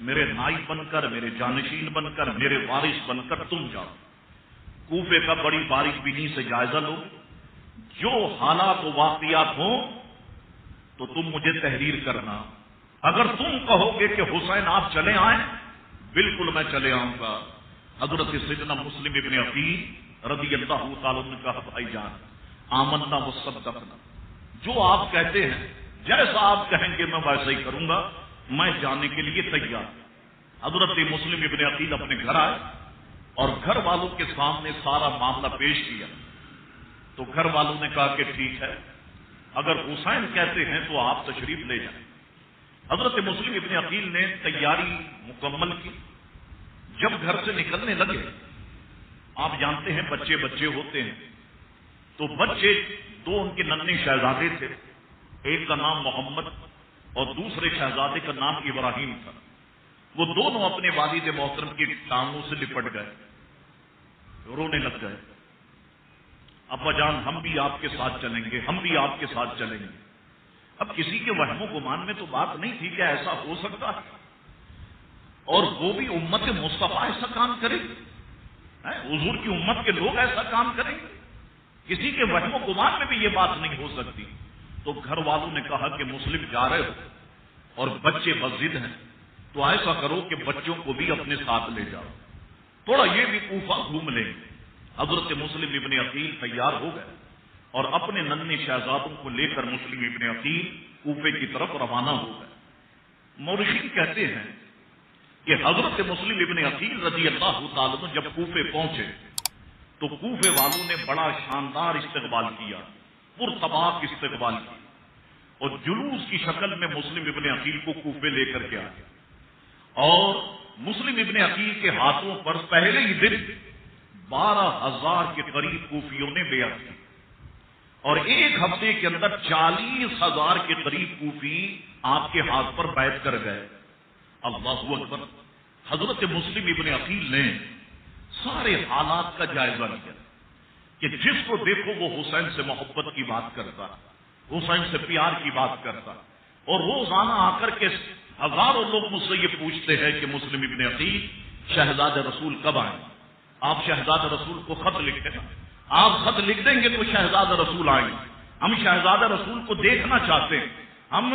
میرے نائب بن کر، میرے جانشین بن کر، میرے وارث بن کر تم جاؤ، کوفے کا بڑی باریک بینی سے جائزہ لو، جو حالات و واقعات ہوں تو تم مجھے تحریر کرنا، اگر تم کہو گے کہ حسین آپ چلے آئیں بالکل میں چلے آؤں گا۔ حضرت سیدنا مسلم ابن عقیل رضی اللہ تعالیٰ عنہ نے کہا بھائی جان آمنا وصدقنا، جو آپ کہتے ہیں جیسا آپ کہیں گے میں ویسا ہی کروں گا، میں جانے کے لیے تیار۔ حضرت مسلم ابن عقیل اپنے گھر آئے اور گھر والوں کے سامنے سارا معاملہ پیش کیا، تو گھر والوں نے کہا کہ ٹھیک ہے اگر حسین کہتے ہیں تو آپ تشریف لے جائیں۔ حضرت مسلم ابن عقیل نے تیاری مکمل کی، جب گھر سے نکلنے لگے، آپ جانتے ہیں بچے بچے ہوتے ہیں، تو بچے دو ان کے ننھے شہزادے تھے، ایک کا نام محمد اور دوسرے شہزادے کا نام ابراہیم تھا، وہ دونوں اپنے والد محترم کی ٹانگوں سے لپٹ گئے، رونے لگ گئے، ابا جان ہم بھی آپ کے ساتھ چلیں گے، ہم بھی آپ کے ساتھ چلیں گے۔ اب کسی کے وہم و گمان میں تو بات نہیں تھی کہ ایسا ہو سکتا ہے، اور وہ بھی امت مصطفیٰ ایسا کام کرے گی، حضور کی امت کے لوگ ایسا کام کریں گے، کسی کے وہم و گمان میں بھی یہ بات نہیں ہو سکتی۔ تو گھر والوں نے کہا کہ مسلم جا رہے ہو اور بچے بضد ہیں تو ایسا کرو کہ بچوں کو بھی اپنے ساتھ لے جاؤ، تھوڑا یہ بھی کوفہ گھوم لیں گے۔ حضرت مسلم ابن عقیل تیار ہو گئے اور اپنے ننھے شہزادوں کو لے کر مسلم ابن عقیل کوفے کی طرف روانہ ہو گئے۔ مورخین کہتے ہیں کہ حضرت مسلم ابن عقیل رضی اللہ تعالیٰ عنہ جب کوفے پہنچے تو کوفے والوں نے بڑا شاندار استقبال کیا، پرتباک استقبال کیا، اور جلوس کی شکل میں مسلم ابن عقیل کو کوفے لے کر کے آئے، اور مسلم ابن عقیل کے ہاتھوں پر پہلے ہی دن 12,000 کے قریب کوفیوں نے بیعت کی، اور ایک ہفتے کے اندر 40,000 کے قریب کوفی آپ کے ہاتھ پر بیعت کر گئے۔ اللہ اکبر۔ حضرت مسلم ابن عقیل نے سارے حالات کا جائزہ لیا کہ جس کو دیکھو وہ حسین سے محبت کی بات کرتا، حسین سے پیار کی بات کرتا، اور روزانہ آ کر کے ہزاروں لوگ مجھ سے یہ پوچھتے ہیں کہ مسلم ابن عقیل شہزاد رسول کب آئیں؟ آپ شہزاد رسول کو خط لکھ دیں، آپ خط لکھ دیں گے تو شہزاد رسول آئیں، ہم شہزاد رسول کو دیکھنا چاہتے ہیں، ہم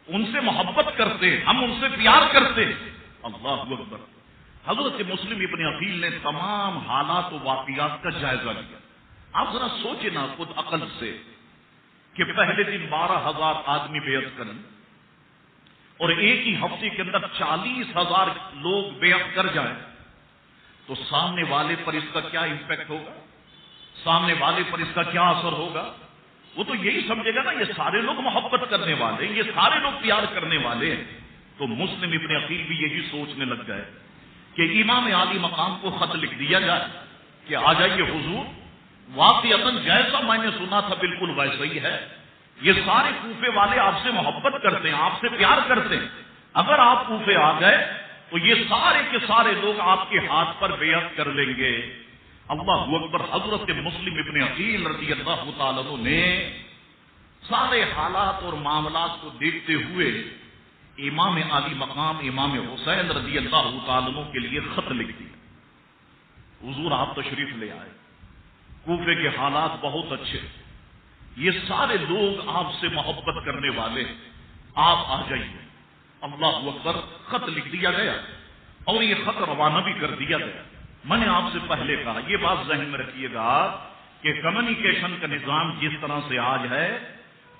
ان سے محبت کرتے ہیں، ہم ان سے پیار کرتے ہیں۔ اللہ اکبر۔ حضرت مسلم ابن عقیل نے تمام حالات و واقعات کا جائزہ لیا۔ آپ ذرا سوچیں نا خود عقل سے کہ پہلے دن 12,000 آدمی بیعت کریں اور ایک ہی ہفتے کے اندر 40,000 لوگ بیعت کر جائیں تو سامنے والے پر اس کا کیا امپیکٹ ہوگا، سامنے والے پر اس کا کیا اثر ہوگا؟ وہ تو یہی سمجھے گا نا یہ سارے لوگ محبت کرنے والے ہیں، یہ سارے لوگ پیار کرنے والے ہیں۔ تو مسلم ابن عقیل بھی یہی سوچنے لگ گئے کہ امام عالی مقام کو خط لکھ دیا جائے کہ آ جائیے حضور، واقعتاً جیسا میں نے سنا تھا بالکل ویسا ہی ہے، یہ سارے کوفے والے آپ سے محبت کرتے ہیں، آپ سے پیار کرتے ہیں، اگر آپ کوفے آ گئے تو یہ سارے کے سارے لوگ آپ کے ہاتھ پر بیعت کر لیں گے۔ اللہ اکبر۔ حضرت مسلم ابن عقیل رضی اللہ تعالیٰ عنہ نے سارے حالات اور معاملات کو دیکھتے ہوئے امام عالی مقام امام حسین رضی اللہ تعالیٰ عنہ کے لیے خط لکھ دیا۔ حضور آپ تشریف لے آئے، کوفے کے حالات بہت اچھے، یہ سارے لوگ آپ سے محبت کرنے والے، آپ آ جائیے۔ اللہ اکبر۔ خط لکھ دیا گیا اور یہ خط روانہ بھی کر دیا گیا۔ میں نے آپ سے پہلے کہا، یہ بات ذہن میں رکھیے گا کہ کمیونیکیشن کا نظام جس طرح سے آج ہے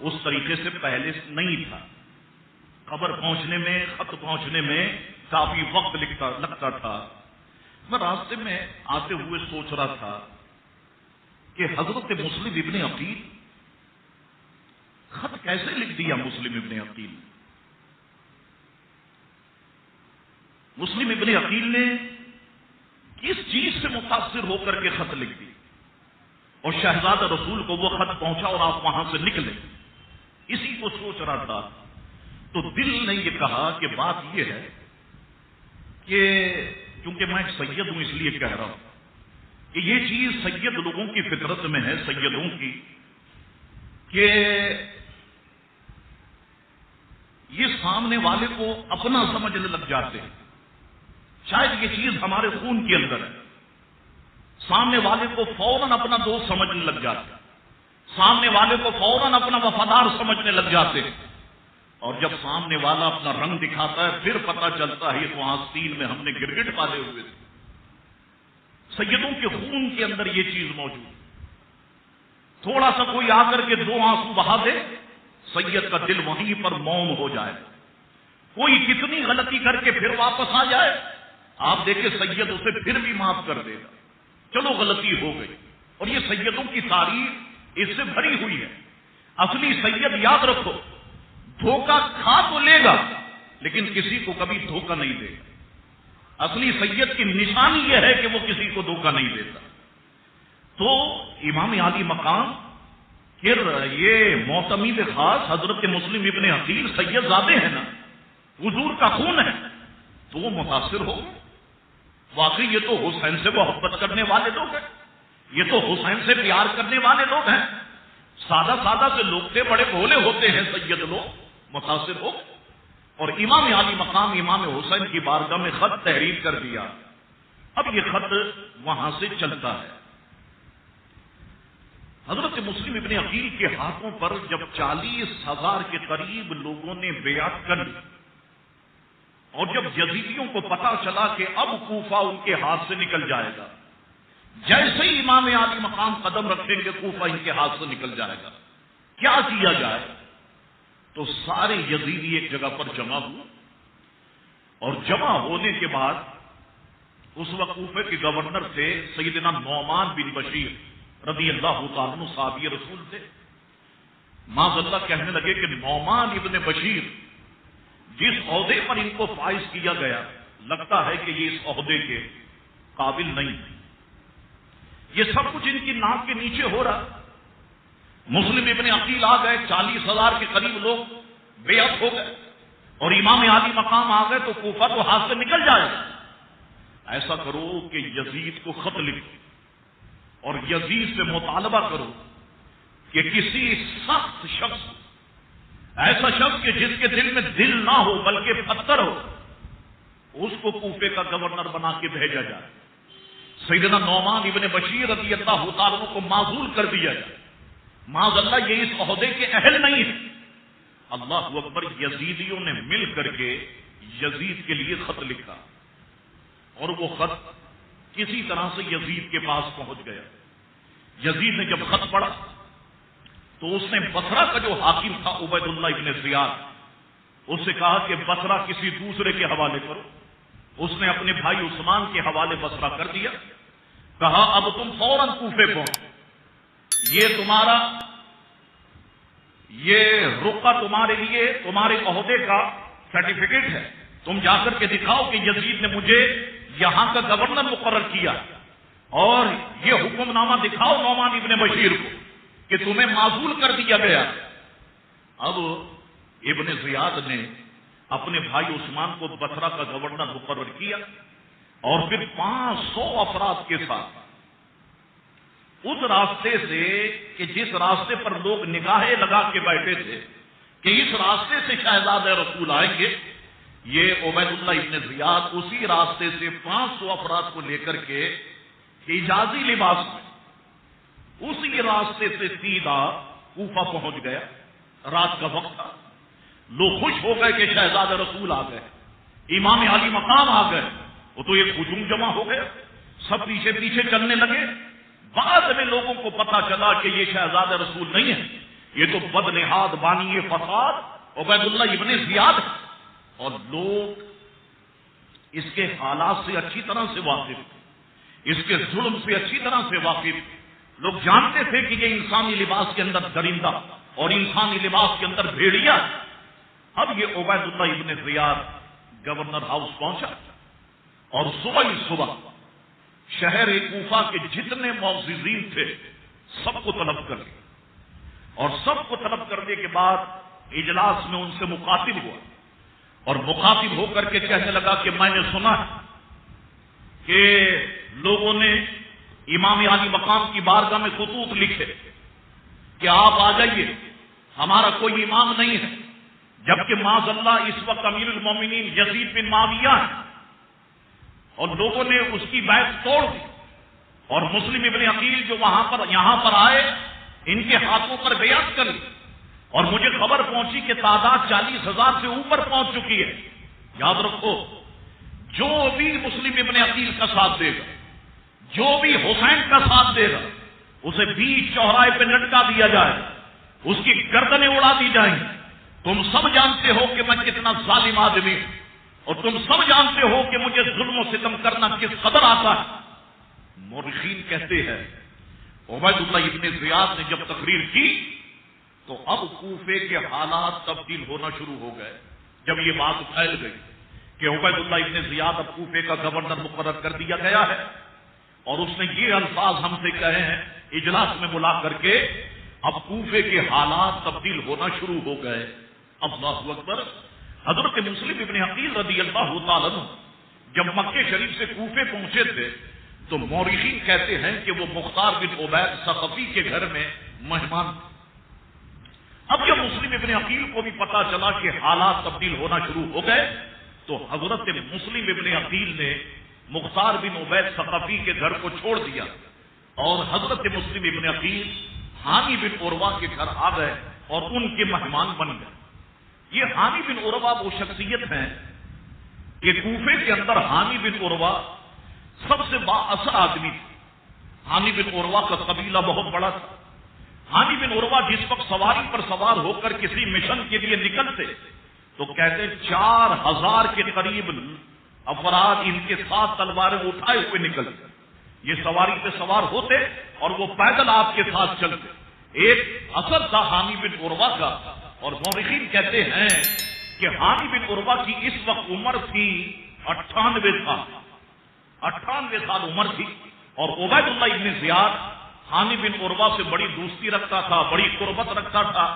اس طریقے سے پہلے نہیں تھا۔ خبر پہنچنے میں، خط پہنچنے میں کافی وقت لگتا تھا۔ میں راستے میں آتے ہوئے سوچ رہا تھا کہ حضرت مسلم ابن عقیل خط کیسے لکھ دیا؟ مسلم ابن عقیل، مسلم ابن عقیل نے کس چیز سے متاثر ہو کر کے خط لکھ دی اور شہزاد رسول کو وہ خط پہنچا اور آپ وہاں سے نکلے؟ اسی کو سوچ رہا تھا تو دل نے یہ کہا کہ بات یہ ہے کہ کیونکہ میں سید ہوں اس لیے کہہ رہا ہوں کہ یہ چیز سید لوگوں کی فطرت میں ہے، سیدوں کی، کہ یہ سامنے والے کو اپنا سمجھنے لگ جاتے ہیں۔ شاید یہ چیز ہمارے خون کے اندر ہے، سامنے والے کو فوراً اپنا دوست سمجھنے لگ جاتے ہیں، سامنے والے کو فوراً اپنا وفادار سمجھنے لگ جاتے ہیں، اور جب سامنے والا اپنا رنگ دکھاتا ہے پھر پتہ چلتا ہے یہ تو آستین میں ہم نے گرگٹ پالے ہوئے تھے۔ سیدوں کے خون کے اندر یہ چیز موجود ہے۔ تھوڑا سا کوئی آ کر کے 2 آنسو بہا دے، سید کا دل وہیں پر موم ہو جائے۔ کوئی کتنی غلطی کر کے پھر واپس آ جائے، آپ دیکھیں سید اسے پھر بھی معاف کر دے گا، چلو غلطی ہو گئی۔ اور یہ سیدوں کی تاریخ اس سے بھری ہوئی ہے۔ اصلی سید یاد رکھو دھوکہ کھا تو لے گا لیکن کسی کو کبھی دھوکہ نہیں دے گا۔ اصلی سید کی نشانی یہ ہے کہ وہ کسی کو دھوکہ نہیں دیتا۔ تو امام عالی مقام پھر یہ معتمد خاص حضرت مسلم ابن عقیل سید زادے ہیں نا، حضور کا خون ہے، تو وہ متاثر ہو۔ واقعی یہ تو حسین سے محبت کرنے والے لوگ ہیں، یہ تو حسین سے پیار کرنے والے لوگ ہیں۔ سادہ سادہ سے لوگ تھے، بڑے بھولے ہوتے ہیں سید لوگ، متاثر ہو اور امام عالی مقام امام حسین کی بارگاہ میں خط تحریر کر دیا۔ اب یہ خط وہاں سے چلتا ہے۔ حضرت مسلم ابن عقیل کے ہاتھوں پر جب 40,000 کے قریب لوگوں نے بیعت کر لی اور جب یزیدیوں کو پتا چلا کہ اب کوفہ ان کے ہاتھ سے نکل جائے گا، جیسے ہی امام عالی مقام قدم رکھیں گے کوفہ ان کے ہاتھ سے نکل جائے گا. کیا کیا جائے؟ تو سارے یزیدی ایک جگہ پر جمع ہوئے اور جمع ہونے کے بعد اس وقت کوفے کے گورنر تھے سیدنا نعمان بن بشیر رضی اللہ تعالیٰ عنہ، صحابی رسول تھے. معاذ اللہ کہنے لگے کہ نعمان ابن بشیر جس عہدے پر ان کو فائز کیا گیا لگتا ہے کہ یہ اس عہدے کے قابل نہیں. یہ سب کچھ ان کی ناک کے نیچے ہو رہا. مسلم ابن عقیل آ گئے، 40,000 کے قریب لوگ بیعت ہو گئے اور امام عالی مقام آ گئے تو کوفہ تو ہاتھ سے نکل جائے. ایسا کرو کہ یزید کو خط لکھو اور یزید سے مطالبہ کرو کہ کسی سخت شخص، ایسا شخص کہ جس کے دل میں دل نہ ہو بلکہ پتھر ہو، اس کو کوفے کا گورنر بنا کے بھیجا جائے. سیدنا نعمان ابن بشیر رضی اللہ تعالیٰ عنہ کو معزول کر دیا جائے. معاذ اللہ یہ اس عہدے کے اہل نہیں ہے. اللہ اکبر. یزیدیوں نے مل کر کے یزید کے لیے خط لکھا اور وہ خط کسی طرح سے یزید کے پاس پہنچ گیا. یزید نے جب خط پڑھا تو اس نے بصرہ کا جو حاکم تھا عبید اللہ ابن زیاد، اس سے کہا کہ بصرہ کسی دوسرے کے حوالے کرو. اس نے اپنے بھائی عثمان کے حوالے بصرہ کر دیا. کہا اب تم فوراً کوفے پہنچو، یہ رقعہ تمہارے لیے تمہارے عہدے کا سرٹیفکیٹ ہے. تم جا کر کے دکھاؤ کہ یزید نے مجھے یہاں کا گورنر مقرر کیا اور یہ حکم نامہ دکھاؤ نعمان ابن بشیر کو کہ تمہیں معزول کر دیا گیا. اب ابن زیاد نے اپنے بھائی عثمان کو بصرہ کا گورنر مقرر کیا اور پھر 500 افراد کے ساتھ اس راستے سے کہ جس راستے پر لوگ نگاہیں لگا کے بیٹھے تھے کہ اس راستے سے شہزادہ رسول آئیں گے، یہ عبید اللہ ابن زیاد اسی راستے سے 500 افراد کو لے کر کے حجازی لباس میں اسی راستے سے سیدھا کوفہ پہنچ گیا. رات کا وقت تھا. لوگ خوش ہو گئے کہ شہزادہ رسول آ گئے، امام عالی مقام آ گئے. وہ تو ایک ہجوم جمع ہو گیا، سب پیچھے پیچھے چلنے لگے. بعد میں لوگوں کو پتا چلا کہ یہ شہزادہ رسول نہیں ہے، یہ تو بدنہاد بانی فساد عبید اللہ ابن زیاد ہے. اور لوگ اس کے حالات سے اچھی طرح سے واقف، اس کے ظلم سے اچھی طرح سے واقف. لوگ جانتے تھے کہ یہ انسانی لباس کے اندر درندہ اور انسانی لباس کے اندر بھیڑیا. اب یہ عبید اللہ ابن زیاد گورنر ہاؤس پہنچا اور صبح ہی صبح شہر کوفہ کے جتنے معززین تھے سب کو طلب کر لیا اور سب کو طلب کرنے کے بعد اجلاس میں ان سے مخاطب ہوا اور مخاطب ہو کر کے کہنے لگا کہ میں نے سنا کہ لوگوں نے امام عالی مقام کی بارگاہ میں خطوط لکھے کہ آپ آ جائیے، ہمارا کوئی امام نہیں ہے، جبکہ معاذ اللہ اس وقت امیر المومنین یزید بن معاویہ ہے. اور لوگوں نے اس کی بیعت توڑ دی اور مسلم ابن عقیل جو یہاں پر آئے ان کے ہاتھوں پر بیعت کر لی اور مجھے خبر پہنچی کہ تعداد 40,000 سے اوپر پہنچ چکی ہے. یاد رکھو، جو بھی مسلم ابن عقیل کا ساتھ دے گا، جو بھی حسین کا ساتھ دے گا، اسے بیچ چوراہے پہ لٹکا دیا جائے، اس کی گردنیں اڑا دی جائیں. تم سب جانتے ہو کہ میں کتنا ظالم آدمی ہوں اور تم سب جانتے ہو کہ مجھے ظلم و ستم کرنا کس قدر آتا ہے. مورخین کہتے ہیں عبید اللہ ابن زیاد نے جب تقریر کی تو اب کوفے کے حالات تبدیل ہونا شروع ہو گئے. جب یہ بات پھیل گئی کہ عبید اللہ ابن زیاد اب کوفے کا گورنر مقرر کر دیا گیا ہے اور اس نے یہ الفاظ ہم سے کہے ہیں اجلاس میں بلا کر کے، اب کوفے کے حالات تبدیل ہونا شروع ہو گئے. اللہ اکبر. حضرت مسلم ابن عقیل رضی اللہ تعالیٰ عنہ جب مکے شریف سے کوفے پہنچے تھے تو مورخین کہتے ہیں کہ وہ مختار بن عبید ثقفی کے گھر میں مہمان تھے. اب جب مسلم ابن عقیل کو بھی پتا چلا کہ حالات تبدیل ہونا شروع ہو گئے تو حضرت مسلم ابن عقیل نے مختار بن عبید ثقفی کے گھر کو چھوڑ دیا اور حضرت مسلم ابن عقیل حامی بن عروہ کے گھر آ گئے اور ان کے مہمان بن گئے. یہ حامی بن عروہ وہ شخصیت ہیں کہ کوفے کے اندر حامی بن عروہ سب سے با اثر آدمی تھے حانی بن عروہ کا قبیلہ بہت بڑا تھا. حانی بن عروہ جس وقت سواری پر سوار ہو کر کسی مشن کے لیے نکلتے تو کہتے 4000 کے قریب افراد ان کے ساتھ تلواریں اٹھائے ہوئے نکلتے. یہ سواری پہ سوار ہوتے اور وہ پیدل آپ کے ساتھ چلتے. ایک اثر تھا حانی بن عروہ کا. اور مورخین کہتے ہیں کہ حانی بن عروہ کی اس وقت عمر تھی 98 سال. 98 سال عمر تھی. اور عبید اللہ ابن زیاد حانی بن عروہ سے بڑی دوستی رکھتا تھا, بڑی قربت رکھتا تھا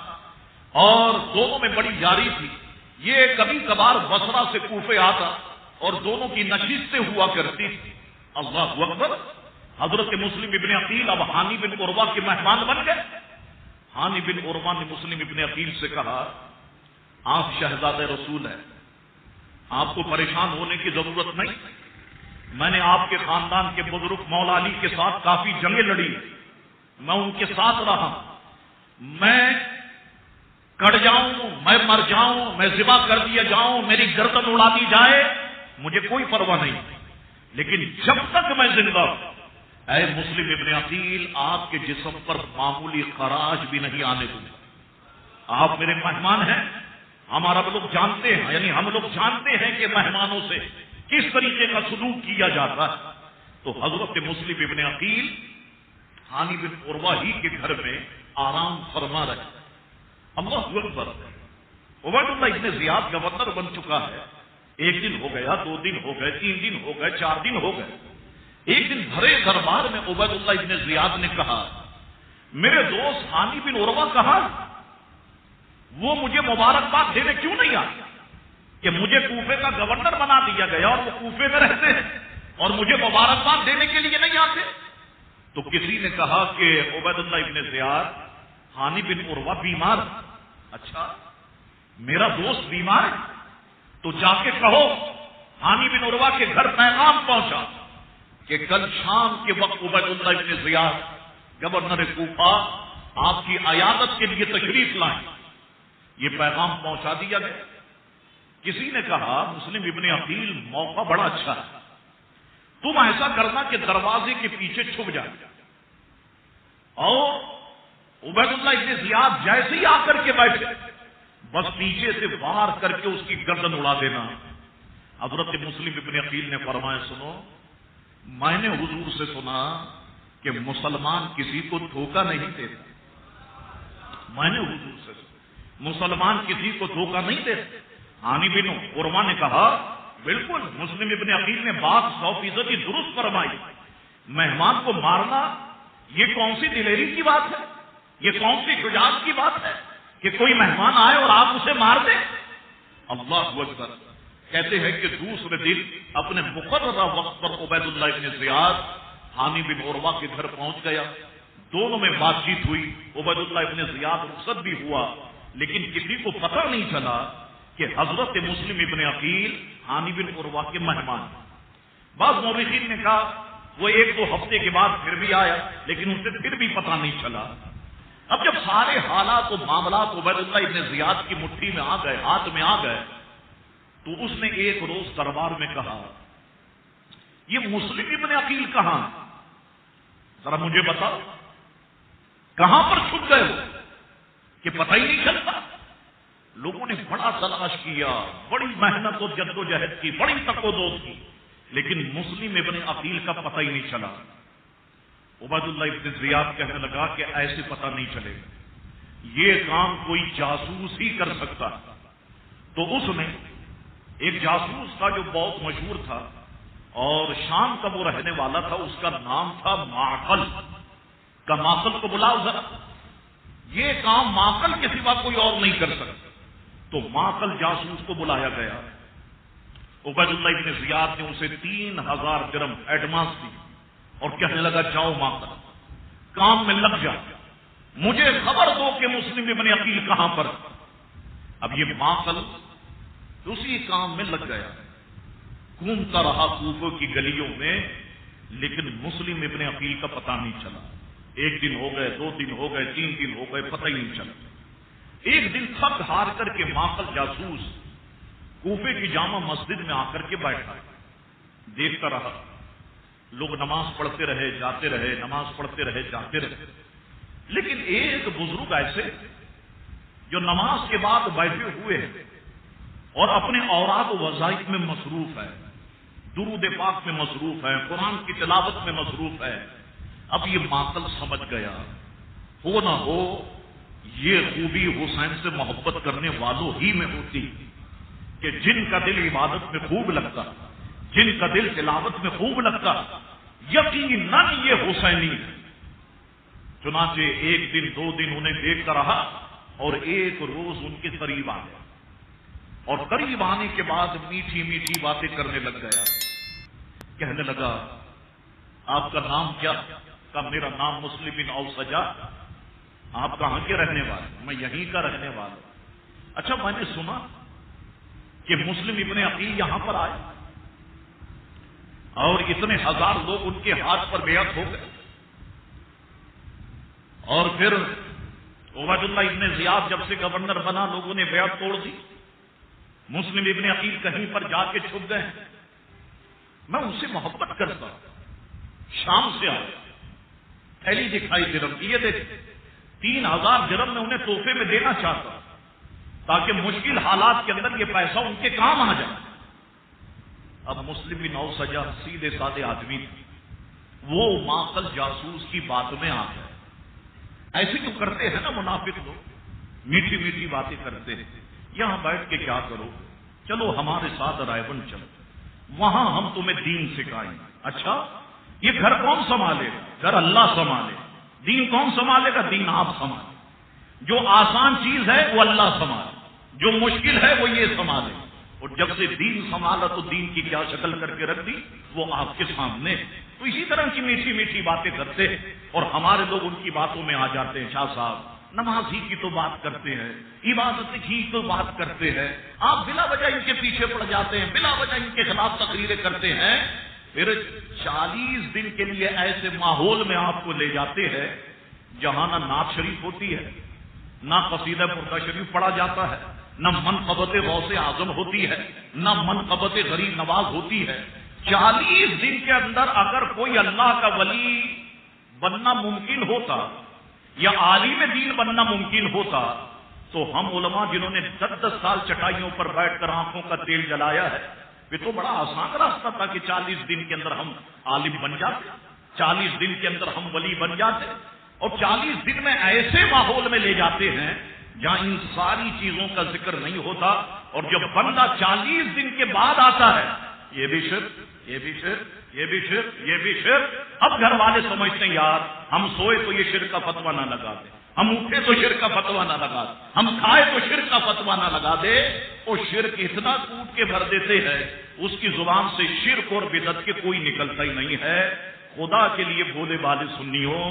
اور دونوں میں بڑی جاری تھی. یہ کبھی کبھار بصرہ سے کوفے آتا اور دونوں کی نشستیں ہوا کرتی تھی. اللہ اکبر. حضرت مسلم ابن عقیل اب حانی بن عروہ کے مہمان بن گئے. حانی بن عروہ نے مسلم ابن عقیل سے کہا آپ شہزادہ رسول ہیں, آپ کو پریشان ہونے کی ضرورت نہیں. میں نے آپ کے خاندان کے بزرگ مولا علی کے ساتھ کافی جنگیں لڑی, میں ان کے ساتھ رہا. میں کٹ جاؤں, میں مر جاؤں, میں ذبح کر دیا جاؤں, میری گردن اڑا دی جائے, مجھے کوئی پرواہ نہیں. لیکن جب تک میں زندہ ہوں اے مسلم ابن عقیل آپ کے جسم پر معمولی خراج بھی نہیں آنے دوں. آپ میرے مہمان ہیں. ہمارا لوگ جانتے ہیں, یعنی ہم لوگ جانتے ہیں کہ مہمانوں سے کس طریقے کا سلوک کیا جاتا ہے. تو حضرت مسلم ابن عقیل حانی بن عروہ ہی کے گھر میں آرام فرما رہے. اللہ اکبر. عبید اللہ ابن زیاد گورنر بن چکا ہے. 1 دن ہو گیا, 2 دن ہو گئے, 3 دن ہو گئے, 4 دن ہو گئے. ایک دن بھرے دربار میں عبید اللہ ابن زیاد نے کہا میرے دوست حانی بن عروہ کہا, وہ مجھے مبارکباد دینے کیوں نہیں آیا کہ مجھے کوفے کا گورنر بنا دیا گیا اور وہ کوفے میں رہتے ہیں اور مجھے مبارکباد دینے کے لیے نہیں آتے. تو کسی نے کہا کہ عبید اللہ ابن زیاد حانی بن عروہ بیمار. اچھا میرا دوست بیمار ہے تو جا کے کہو حانی بن عروہ کے گھر پیغام پہنچا کہ کل شام کے وقت عبید اللہ ابن زیاد گورنر کوفہ آپ کی عیادت کے لیے تشریف لائیں. یہ پیغام پہنچا دیا گیا. کسی نے کہا مسلم ابن عقیل موقع بڑا اچھا ہے, تم ایسا کرنا کہ دروازے کے پیچھے چھپ جائے اور عبید اللہ ابن زیاد جیسے ہی آ کر کے بیٹھے بس پیچھے سے وار کر کے اس کی گردن اڑا دینا. حضرت مسلم ابن عقیل نے فرمایا سنو, میں نے حضور سے سنا کہ مسلمان کسی کو دھوکہ نہیں دیتا. میں نے حضور سے سنا مسلمان کسی کو دھوکہ نہیں دیتے. حانی بن عروہ نے کہا بالکل. مسلم ابن عقیل نے بات 100% درست فرمائی. مہمان کو مارنا یہ کون سی دلیری کی بات ہے, یہ کون سی شجاعت کی بات ہے کہ کوئی مہمان آئے اور آپ اسے مار دیں. اللہ اکبر. کہتے ہیں کہ دوسرے دن اپنے مقررہ وقت پر عبید اللہ ابن زیاد حانی بن عروہ کے گھر پہنچ گیا. دونوں میں بات چیت ہوئی. عبید اللہ ابن زیاد رخصت بھی ہوا لیکن کسی کو پتہ نہیں چلا کہ حضرت مسلم ابن عقیل حانی بن عروہ کے مہمان. بعض مورخین نے کہا وہ 1-2 ہفتے کے بعد پھر بھی آیا لیکن اسے پھر بھی پتہ نہیں چلا. اب جب سارے حالات و معاملات عبید اللہ ابن زیاد کی مٹھی میں آ گئے, ہاتھ میں آ گئے, تو اس نے ایک روز دربار میں کہا یہ مسلم ابن عقیل کہاں, ذرا مجھے بتاؤ کہاں پر چھپ گئے ہو کہ پتہ ہی نہیں چلتا. لوگوں نے بڑا تلاش کیا, بڑی محنت و جد و جہد کی, بڑی تقویٰ کی, لیکن مسلم ابن عقیل کا پتہ ہی نہیں چلا. عبید اللہ ابن زیاد کہنے لگا کہ ایسے پتہ نہیں چلے گا, یہ کام کوئی جاسوس ہی کر سکتا. تو اس نے ایک جاسوس تھا جو بہت مشہور تھا اور شام کا وہ رہنے والا تھا, اس کا نام تھا معقل. کا معقل کو بلاؤ ذرا, یہ کام معقل کے سوا کوئی اور نہیں کر سکتا. تو معقل جاسوس کو بلایا گیا. عبید اللہ ابن زیاد نے اسے 3000 درہم ایڈوانس دی اور کہنے لگا جاؤ معقل کام میں لگ جا, مجھے خبر دو کہ مسلم ابن عقیل کہاں پر. اب یہ معقل اسی کام میں لگ گیا, گھومتا رہا کوفہ کی گلیوں میں, لیکن مسلم ابن عقیل کا پتہ نہیں چلا. 1 دن ہو گئے, 2 دن ہو گئے, 3 دن ہو گئے, پتہ ہی نہیں چلا. ایک دن تھک ہار کر کے معقل جاسوس کوفے کی جامع مسجد میں آ کر کے بیٹھا, دیکھتا رہا لوگ نماز پڑھتے رہے جاتے رہے، نماز پڑھتے رہے جاتے رہے، لیکن ایک بزرگ ایسے جو نماز کے بعد بیٹھے ہوئے ہیں اور اپنے اوراق و وظائف میں مصروف ہے، درود پاک میں مصروف ہے، قرآن کی تلاوت میں مصروف ہے. اب یہ معقل سمجھ گیا، ہو نہ ہو یہ خوبی حسین سے محبت کرنے والوں ہی میں ہوتی کہ جن کا دل عبادت میں خوب لگتا، جن کا دل تلاوت میں خوب لگتا، یقیناً یہ حسینی ہے. چنانچہ ایک دن دو دن انہیں دیکھتا رہا اور ایک روز ان کے قریب آ گیا، اور قریب آنے کے بعد میٹھی میٹھی باتیں کرنے لگ گیا. کہنے لگا آپ کا نام کیا؟ کہ میرا نام مسلم بن اوسجا. آپ کہاں کے رہنے والے؟ میں یہیں کا رہنے والا. اچھا میں نے سنا کہ مسلم ابن عقیل یہاں پر آئے اور اتنے ہزار لوگ ان کے ہاتھ پر بیعت ہو گئے، اور پھر عبید اللہ ابن زیاد جب سے گورنر بنا لوگوں نے بیعت توڑ دی. مسلم ابن عقیل کہیں پر جا کے چھپ گئے. میں ان سے محبت کرتا ہوں. شام سے آیا، تھیلی دکھائی درم کی، یہ دیکھ 3000 درم میں انہیں تحفے میں دینا چاہتا تاکہ مشکل حالات کے اندر یہ پیسہ ان کے کام آ جائے. اب مسلم بن اوسجا سیدھے سادے آدمی تھے، وہ معقل جاسوس کی بات میں آ گئے. ایسے کیوں کرتے ہیں نا منافق لوگ، میٹھی میٹھی باتیں کرتے ہیں. یہاں بیٹھ کے کیا کرو، چلو ہمارے ساتھ رائے بن چلو، وہاں ہم تمہیں دین سکھائیں. اچھا یہ گھر کون سنبھالے گا؟ گھر اللہ سنبھالے. دین کون سنبھالے گا؟ دین آپ سنبھالے. جو آسان چیز ہے وہ اللہ سنبھالے، جو مشکل ہے وہ یہ سنبھالے. اور جب سے دین سنبھالا تو دین کی کیا شکل کر کے رکھ دی وہ آپ کے سامنے. تو اسی طرح کی میٹھی میٹھی باتیں کرتے ہیں اور ہمارے لوگ ان کی باتوں میں آ جاتے ہیں. شاہ صاحب نماز ہی کی تو بات کرتے ہیں، عبادت کی تو بات کرتے ہیں، آپ بلا وجہ ان کے پیچھے پڑ جاتے ہیں، بلا وجہ ان کے خلاف تقریریں کرتے ہیں. پھر 40 دن کے لیے ایسے ماحول میں آپ کو لے جاتے ہیں جہاں نہ نعت شریف ہوتی ہے، نہ قصیدہ پردہ شریف پڑھا جاتا ہے، نہ منقبت غوث اعظم ہوتی ہے، نہ منقبت غریب نواز ہوتی ہے. 40 دن کے اندر اگر کوئی اللہ کا ولی بننا ممکن ہوتا یا عالم دین بننا ممکن ہوتا تو ہم علماء جنہوں نے 10 سال چٹائیوں پر بیٹھ کر آنکھوں کا تیل جلایا ہے، یہ تو بڑا آسان راستہ تھا کہ 40 دن کے اندر ہم عالم بن جاتے، 40 دن کے اندر ہم ولی بن جاتے. اور 40 دن میں ایسے ماحول میں لے جاتے ہیں جہاں ان ساری چیزوں کا ذکر نہیں ہوتا. اور جب بندہ 40 دن کے بعد آتا ہے، یہ بھی شرک، یہ بھی شرک، یہ بھی شرک، یہ بھی شرک. اب گھر والے سمجھتے ہیں یار ہم سوئے تو یہ شرک کا فتویٰ نہ لگا دے، ہم اٹھے تو شرک کا فتویٰ نہ لگا دے، ہم کھائے تو شرک کا فتویٰ نہ لگا دے. اور شرک اتنا کوٹ کے بھر دیتے ہیں اس کی زبان سے شرک اور بدعت کے کوئی نکلتا ہی نہیں ہے. خدا کے لیے بھولے والے سنیوں،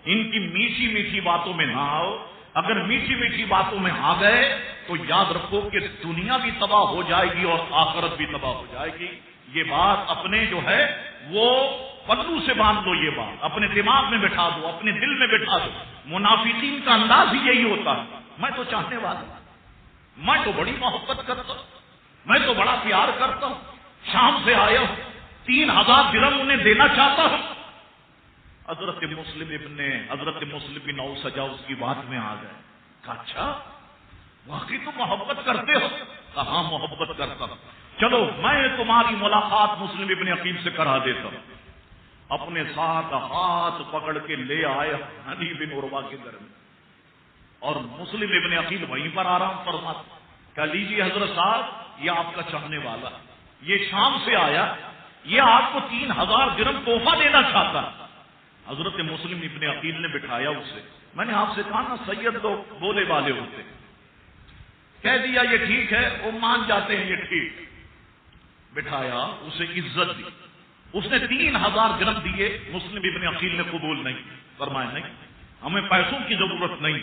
ان کی میٹھی میٹھی باتوں میں نہ آؤ. اگر میٹھی میٹھی باتوں میں آ گئے تو یاد رکھو کہ دنیا بھی تباہ ہو جائے گی اور آخرت بھی تباہ ہو جائے گی. یہ بات اپنے جو ہے وہ پلو سے باندھ دو، یہ بات اپنے دماغ میں بٹھا دو، اپنے دل میں بٹھا دو. منافقین کا انداز ہی یہی ہوتا ہے. میں تو چاہنے والا ہوں، میں تو بڑی محبت کرتا ہوں، میں تو بڑا پیار کرتا ہوں، شام سے آیا ہوں، 3000 درہم انہیں دینا چاہتا ہوں. حضرت مسلم بن اوسجا اس کی بات میں آ گئے. کہا اچھا واقعی تو محبت کرتے ہو؟ کہاں محبت کرتا ہوں. چلو میں تمہاری ملاقات مسلم ابن عقیل سے کرا دیتا ہوں. اپنے ساتھ ہاتھ پکڑ کے لے آئے حنی بن عروہ کے گھر میں، اور مسلم ابن عقیل وہیں پر آرام فرماتے. کہا لیجیے حضرت صاحب یہ آپ کا چاہنے والا، یہ شام سے آیا، یہ آپ کو 3000 درہم تحفہ دینا چاہتا. حضرت مسلم ابن عقیل نے بٹھایا اسے. میں نے آپ سے کہا نا سید لوگ بولے والے ہوتے، کہہ دیا یہ ٹھیک ہے، وہ مان جاتے ہیں یہ ٹھیک. بٹھایا، اسے عزت دی. اس نے 3000 درہم دیے. مسلم ابن عقیل نے قبول نہیں فرمایا، نہیں ہمیں پیسوں کی ضرورت نہیں.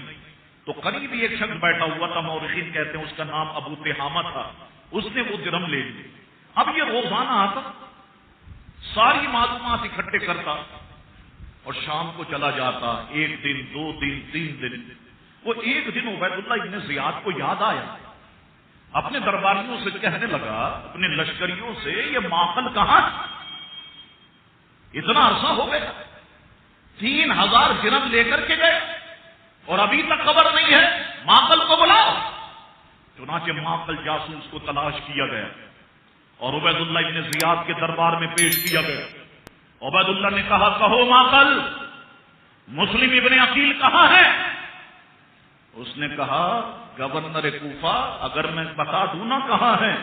تو قریب ہی ایک شخص بیٹھا ہوا تھا، مورخین کہتے ہیں اس کا نام ابو تہامہ تھا، اس نے وہ درہم لے لیے. اب یہ روزانہ آتا، ساری معلومات اکٹھے کرتا اور شام کو چلا جاتا. 1 دن 2 دن 3 دن. وہ ایک دن عبید اللہ ابن زیاد کو یاد آیا، اپنے درباریوں سے کہنے لگا، اپنے لشکریوں سے، یہ معقل کہاں؟ اتنا عرصہ ہو گیا، 3000 درہم لے کر کے گئے اور ابھی تک خبر نہیں ہے، معقل کو بلاؤ۔ چنانچہ معقل جاسوس کو تلاش کیا گیا اور عبید اللہ ابن زیاد کے دربار میں پیش کیا گیا۔ عبید اللہ نے کہا، کہو معقل، مسلم ابن عقیل کہاں ہے؟ اس نے کہا، گورنر کوفہ، اگر میں بتا دوں نا کہاں ہے،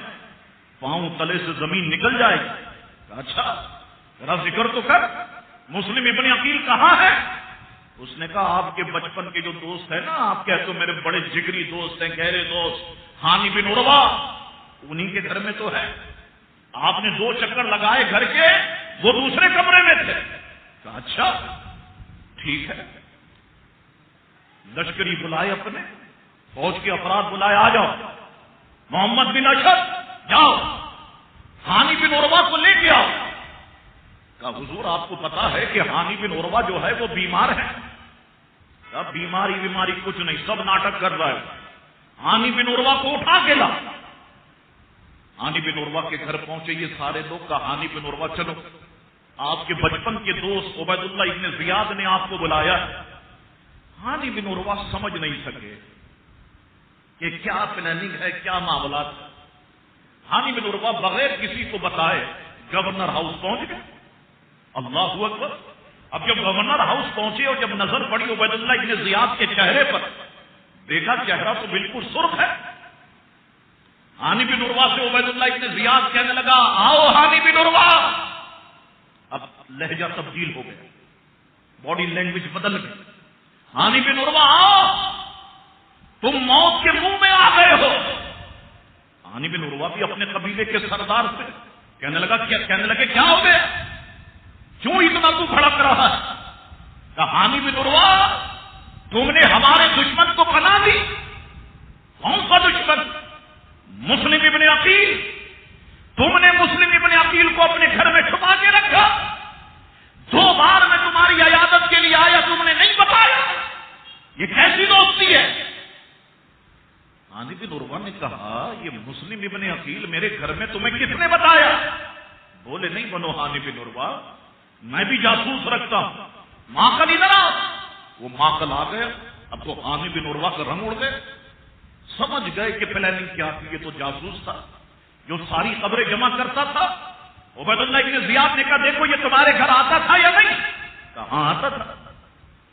پاؤں تلے سے زمین نکل جائے گی۔ اچھا ذرا ذکر تو کر، مسلم ابن عقیل کہاں ہے؟ اس نے کہا، آپ کے بچپن کے جو دوست ہیں نا، آپ کہتے ہو میرے بڑے جگری دوست ہیں، گہرے دوست، ہانی بن عروہ، انہی کے گھر میں تو ہے۔ آپ نے 2 چکر لگائے گھر کے، وہ دوسرے کمرے میں تھے۔ کہا اچھا ٹھیک ہے، لشکری بلائے، اپنے فوج کے افراد بلائے، آ جاؤ، محمد بن اشد جاؤ ہانی بن عروہ کو لے کے آؤ۔ کہا حضور آپ کو پتا ہے کہ ہانی بن عروہ جو ہے وہ بیمار ہے؟ کہا بیماری کچھ نہیں، سب ناٹک کر رہا ہے۔ ہانی بن عروہ کو اٹھا کے لا۔ ہانی بن عروہ کے گھر پہنچے یہ سارے لوگ، کہا ہانی بن عروہ چلو، آپ کے بچپن کے دوست عبید اللہ ابن زیاد نے آپ کو بلایا۔ ہانی بن عروہ سمجھ نہیں سکے کہ کیا پلاننگ ہے، کیا معاملات۔ ہانی بن عروہ بغیر کسی کو بتائے گورنر ہاؤس پہنچ گئے۔ اللہ اکبر! اب جب گورنر ہاؤس پہنچے اور جب نظر پڑی عبید اللہ ابن زیاد کے چہرے پر، دیکھا چہرہ تو بالکل سرخ ہے۔ ہانی بن عروہ سے عبید اللہ ابن زیاد کہنے لگا، آؤ ہانی بن عروہ۔ اب لہجہ تبدیل ہو گیا، باڈی لینگویج بدل گئی۔ ہانی بن عروہ آؤ، تم موت کے منہ میں آ گئے ہو۔ ہانی بن عروہ بھی اپنے قبیلے کے سردار سے کہنے لگے کیا ہو گیا، کیوں اتنا تو بھڑک رہا ہے؟ کہا ہانی بن عروہ تم نے ہمارے دشمن کو پناہ دی۔ کون سا دشمن؟ مسلم ابن عقیل۔ تم نے مسلم ابن عقیل کو اپنے گھر میں چھپا کے رکھا۔ 2 بار میں تمہاری عیادت کے لیے آیا، تم نے نہیں بتایا، یہ کیسی دوستی ہے؟ ہانی بن عروہ نے کہا، یہ مسلم ابن عقیل میرے گھر میں تمہیں کس نے بتایا؟ بولے نہیں بنو ہانی بن عروہ، میں بھی جاسوس رکھتا ہوں، معقل ادھر آؤ۔ وہ معقل آ گیا۔ اب تو ہانی بن عروہ کا رنگ اڑ گئے، سمجھ گئے کہ پلاننگ کیا تھی، یہ تو جاسوس تھا جو ساری خبریں جمع کرتا تھا۔ عبید اللہ ابن زیاد نے کہا، دیکھو یہ تمہارے گھر آتا تھا یا نہیں؟ کہا ہاں آتا تھا۔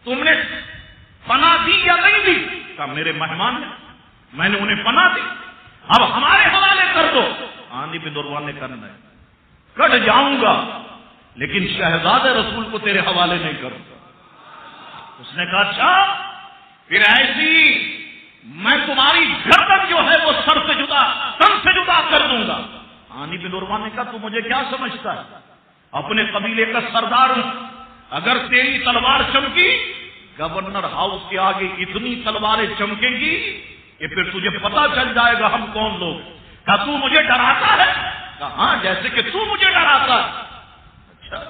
تم نے پناہ دی یا نہیں دی؟ کہا میرے مہمان ہیں، میں نے انہیں پناہ دی، اب ہمارے حوالے کر دو۔ ہانی بن عروہ نے کرنا ہے، کٹ جاؤں گا لیکن شہزادہ رسول کو تیرے حوالے نہیں کروں گا۔ اس نے کہا اچھا پھر ایسی میں تمہاری گردن جو ہے وہ سر سے جدا، تن سے جدا کر دوں گا۔ ہانی بن عروہ نے کہا، تو مجھے کیا سمجھتا ہے؟ اپنے قبیلے کا سردار ہوں، اگر تیری تلوار چمکی گورنر ہاؤس کے آگے اتنی تلواریں چمکیں گی کہ پھر تجھے پتا چل جائے گا ہم کون لوگ۔ کہا تو مجھے ڈراتا ہے؟ کہا ہاں جیسے کہ تو مجھے ڈراتا ہے۔ اچھا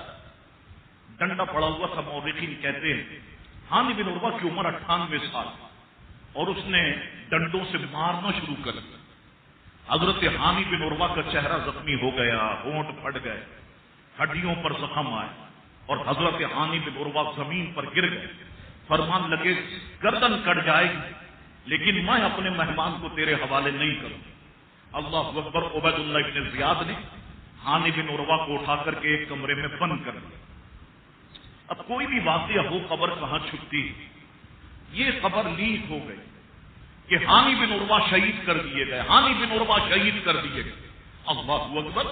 ڈنڈا پڑا ہوا تھا، مورخین کہتے ہیں ہانی بن عروہ کی عمر 98 سال اور اس نے ڈنڈوں سے مارنا شروع کر دیا۔ حضرت ہانی بن عروہ کا چہرہ زخمی ہو گیا، ہونٹ پھٹ گئے، ہڈیوں پر زخم آئے اور حضرت ہانی بن عروہ زمین پر گر گئے۔ فرمان لگے گردن کٹ جائے گی لیکن میں اپنے مہمان کو تیرے حوالے نہیں کروں۔ اللہ اکبر! عبید اللہ ابن زیاد نے ہانی بن عروہ کو اٹھا کر کے ایک کمرے میں بند کر دیا۔ اب کوئی بھی واقعہ ہو، خبر کہاں چھپتی؟ یہ خبر لیک ہو گئی کہ ہانی بن عروہ شہید کر دیے گئے، ہانی بن عروہ شہید کر دیے گئے۔ اللہ اکبر!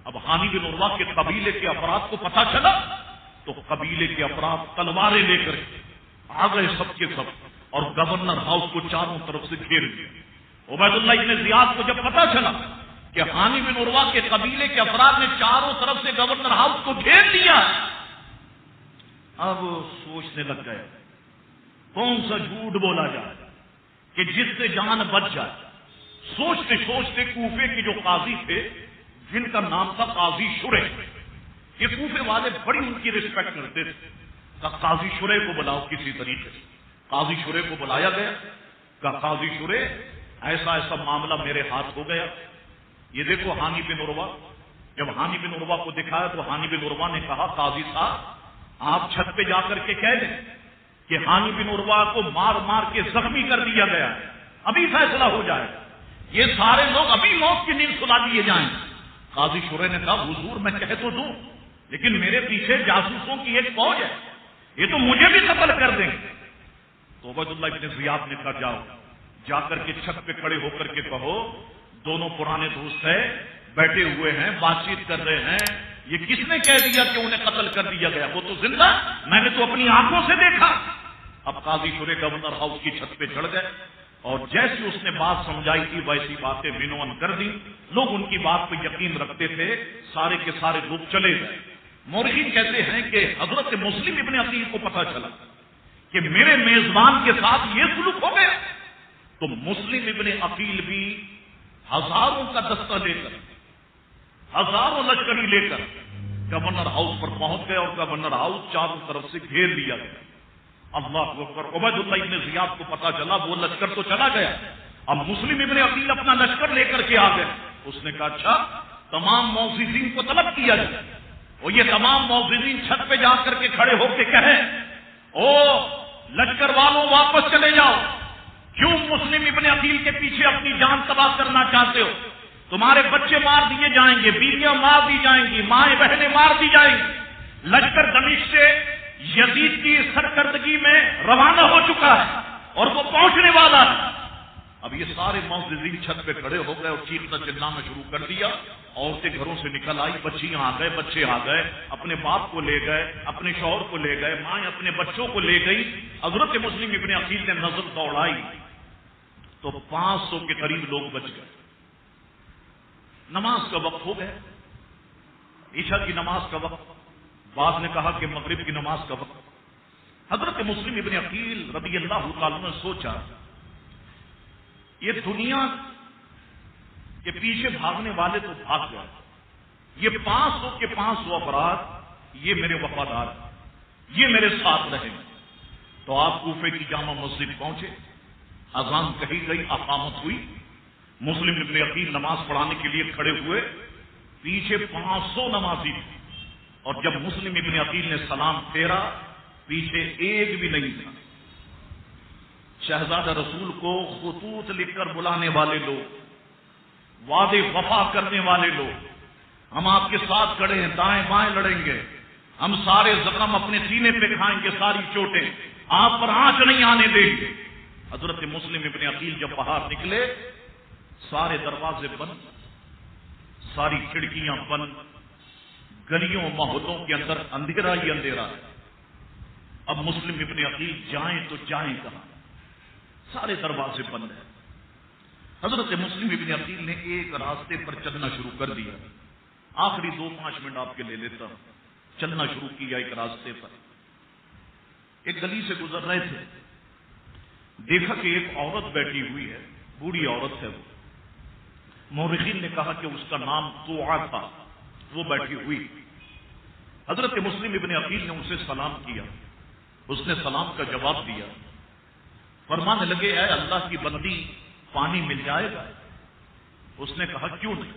اب ہانی بن عروہ کے قبیلے کے افراد کو پتہ چلا تو قبیلے کے افراد تلواریں لے کر آ گئے سب کے سب اور گورنر ہاؤس کو چاروں طرف سے گھیر لیا۔ عبید اللہ ابن زیاد کو جب پتا چلا کہ ہانی بن عروہ کے قبیلے کے افراد نے چاروں طرف سے گورنر ہاؤس کو گھیر لیا، اب سوچنے لگ گئے کون سا جھوٹ بولا جائے کہ جس سے جان بچ جائے۔ سوچتے سوچتے کوفے کے جو قاضی تھے جن کا نام تھا قاضی شرح، یہ کوفے والے بڑی ان کی رسپیکٹ کرتے تھے، کہا قاضی شرح کو بلاؤ کسی طریقے سے۔ قاضی شرح کو بلایا گیا، کہا قاضی شرح ایسا ایسا معاملہ میرے ہاتھ ہو گیا، یہ دیکھو ہانی بن عروہ جب ہانی بن عروہ کو دکھایا تو ہانی بن عروہ نے کہا قاضی صاحب آپ چھت پہ جا کر کے کہہ دیں کہ ہانی بن عروہ کو مار مار کے زخمی کر دیا گیا، ابھی فیصلہ ہو جائے، یہ سارے لوگ ابھی موت کی نیند سلا دیے جائیں۔ قاضی شریح نے کہا حضور میں کہہ تو دوں لیکن میرے پیچھے جاسوسوں کی ایک فوج ہے، یہ تو مجھے بھی قتل کر دیں گے۔ تو عبید اللہ ابن زیاد نے کہا جاؤ، جا کر کے چھت پہ کھڑے ہو کر کے کہو دونوں پرانے دوست ہیں، بیٹھے ہوئے ہیں، بات چیت کر رہے ہیں، یہ کس نے کہہ دیا کہ انہیں قتل کر دیا گیا؟ وہ تو زندہ، میں نے تو اپنی آنکھوں سے دیکھا۔ اب قاضی شریح گورنر ہاؤس کی چھت پہ چڑھ گئے اور جیسی اس نے بات سمجھائی تھی ویسی باتیں ونون کر دی۔ لوگ ان کی بات پہ یقین رکھتے تھے، سارے کے سارے لوگ چلے گئے۔ مورخین کہتے ہیں کہ حضرت مسلم ابن عقیل کو پتہ چلا کہ میرے میزبان کے ساتھ یہ سلوک ہو گیا، تو مسلم ابن عقیل بھی ہزاروں کا دستہ لے کر، ہزاروں لشکری لے کر گورنر ہاؤس پر پہنچ گئے اور گورنر ہاؤس چاروں طرف سے گھیر لیا گیا۔ اللہ اکبر۔ عبید اللہ ابن زیاد کو پتا چلا وہ لشکر تو چلا گیا، اب مسلم ابن عقیل اپنا لشکر لے کر کے آ گئے۔ اس نے کہا اچھا تمام معززین کو طلب کیا جائے، اور یہ تمام معززین چھت پہ جا کر کے کھڑے ہو کے کہیں او لشکر والوں واپس چلے جاؤ، کیوں مسلم ابن عقیل کے پیچھے اپنی جان تباہ کرنا چاہتے ہو؟ تمہارے بچے مار دیے جائیں گے، بیویاں مار دی جائیں گی، مائیں بہنیں مار دی جائیں گی۔ لشکر دمشق سے یزید کی سرکردگی میں روانہ ہو چکا ہے اور وہ پہنچنے والا ہے۔ اب یہ سارے معززین چھت پہ کھڑے ہو گئے اور چیخنا چلانا شروع کر دیا۔ عورتیں گھروں سے نکل آئی، بچیاں آ گئے، بچے آ گئے، اپنے باپ کو لے گئے، اپنے شوہر کو لے گئے، مائیں اپنے بچوں کو لے گئی۔ حضرت مسلم ابن عقیل نے نظر دوڑائی تو 500 کے قریب لوگ بچ گئے۔ نماز کا وقت ہو گیا، عشاء کی نماز کا وقت، بعض نے کہا کہ مغرب کی نماز کا وقت۔ حضرت مسلم ابن عقیل رضی اللہ تعالیٰ نے سوچا یہ دنیا کے پیچھے بھاگنے والے تو بھاگ گئے، یہ 500 کے 500 افراد یہ میرے وفادار ہیں، یہ میرے ساتھ رہیں گے۔ تو آپ کوفے کی جامع مسجد پہنچے، اذان کہی گئی، اقامت ہوئی، مسلم ابن عقیل نماز پڑھانے کے لیے کھڑے ہوئے، پیچھے 500 نمازی تھے، اور جب مسلم ابن عقیل نے سلام پھیرا پیچھے ایک بھی نہیں تھا۔ شہزادہ رسول کو خطوط لکھ کر بلانے والے لوگ، وعدے وفا کرنے والے لوگ، ہم آپ کے ساتھ کھڑے ہیں، دائیں بائیں لڑیں گے، ہم سارے زخم اپنے سینے پہ کھائیں گے، ساری چوٹیں آپ پر آنچ نہیں آنے دیں گے۔ حضرت مسلم ابن عقیل جب باہر نکلے سارے دروازے بند، ساری کھڑکیاں بند، گلیوں محلوں کے اندر اندھیرا ہی اندھیرا ہے۔ اب مسلم ابن عقیل جائیں تو جائیں کہاں، سارے دروازے بند ہیں۔ حضرت مسلم ابن عقیل نے ایک راستے پر چلنا شروع کر دیا، آخری 2-5 منٹ آپ کے لے لیتا ہوں۔ چلنا شروع کیا ایک راستے پر، ایک گلی سے گزر رہے تھے، دیکھا کہ ایک عورت بیٹھی ہوئی ہے، بوڑھی عورت ہے وہ۔ مورخین نے کہا کہ اس کا نام توعا تھا، وہ بیٹھی ہوئی۔ حضرت مسلم ابن عقیل نے اسے سلام کیا، اس نے سلام کا جواب دیا، فرمانے لگے اے اللہ کی بندی پانی مل جائے گا؟ اس نے کہا کیوں نہیں۔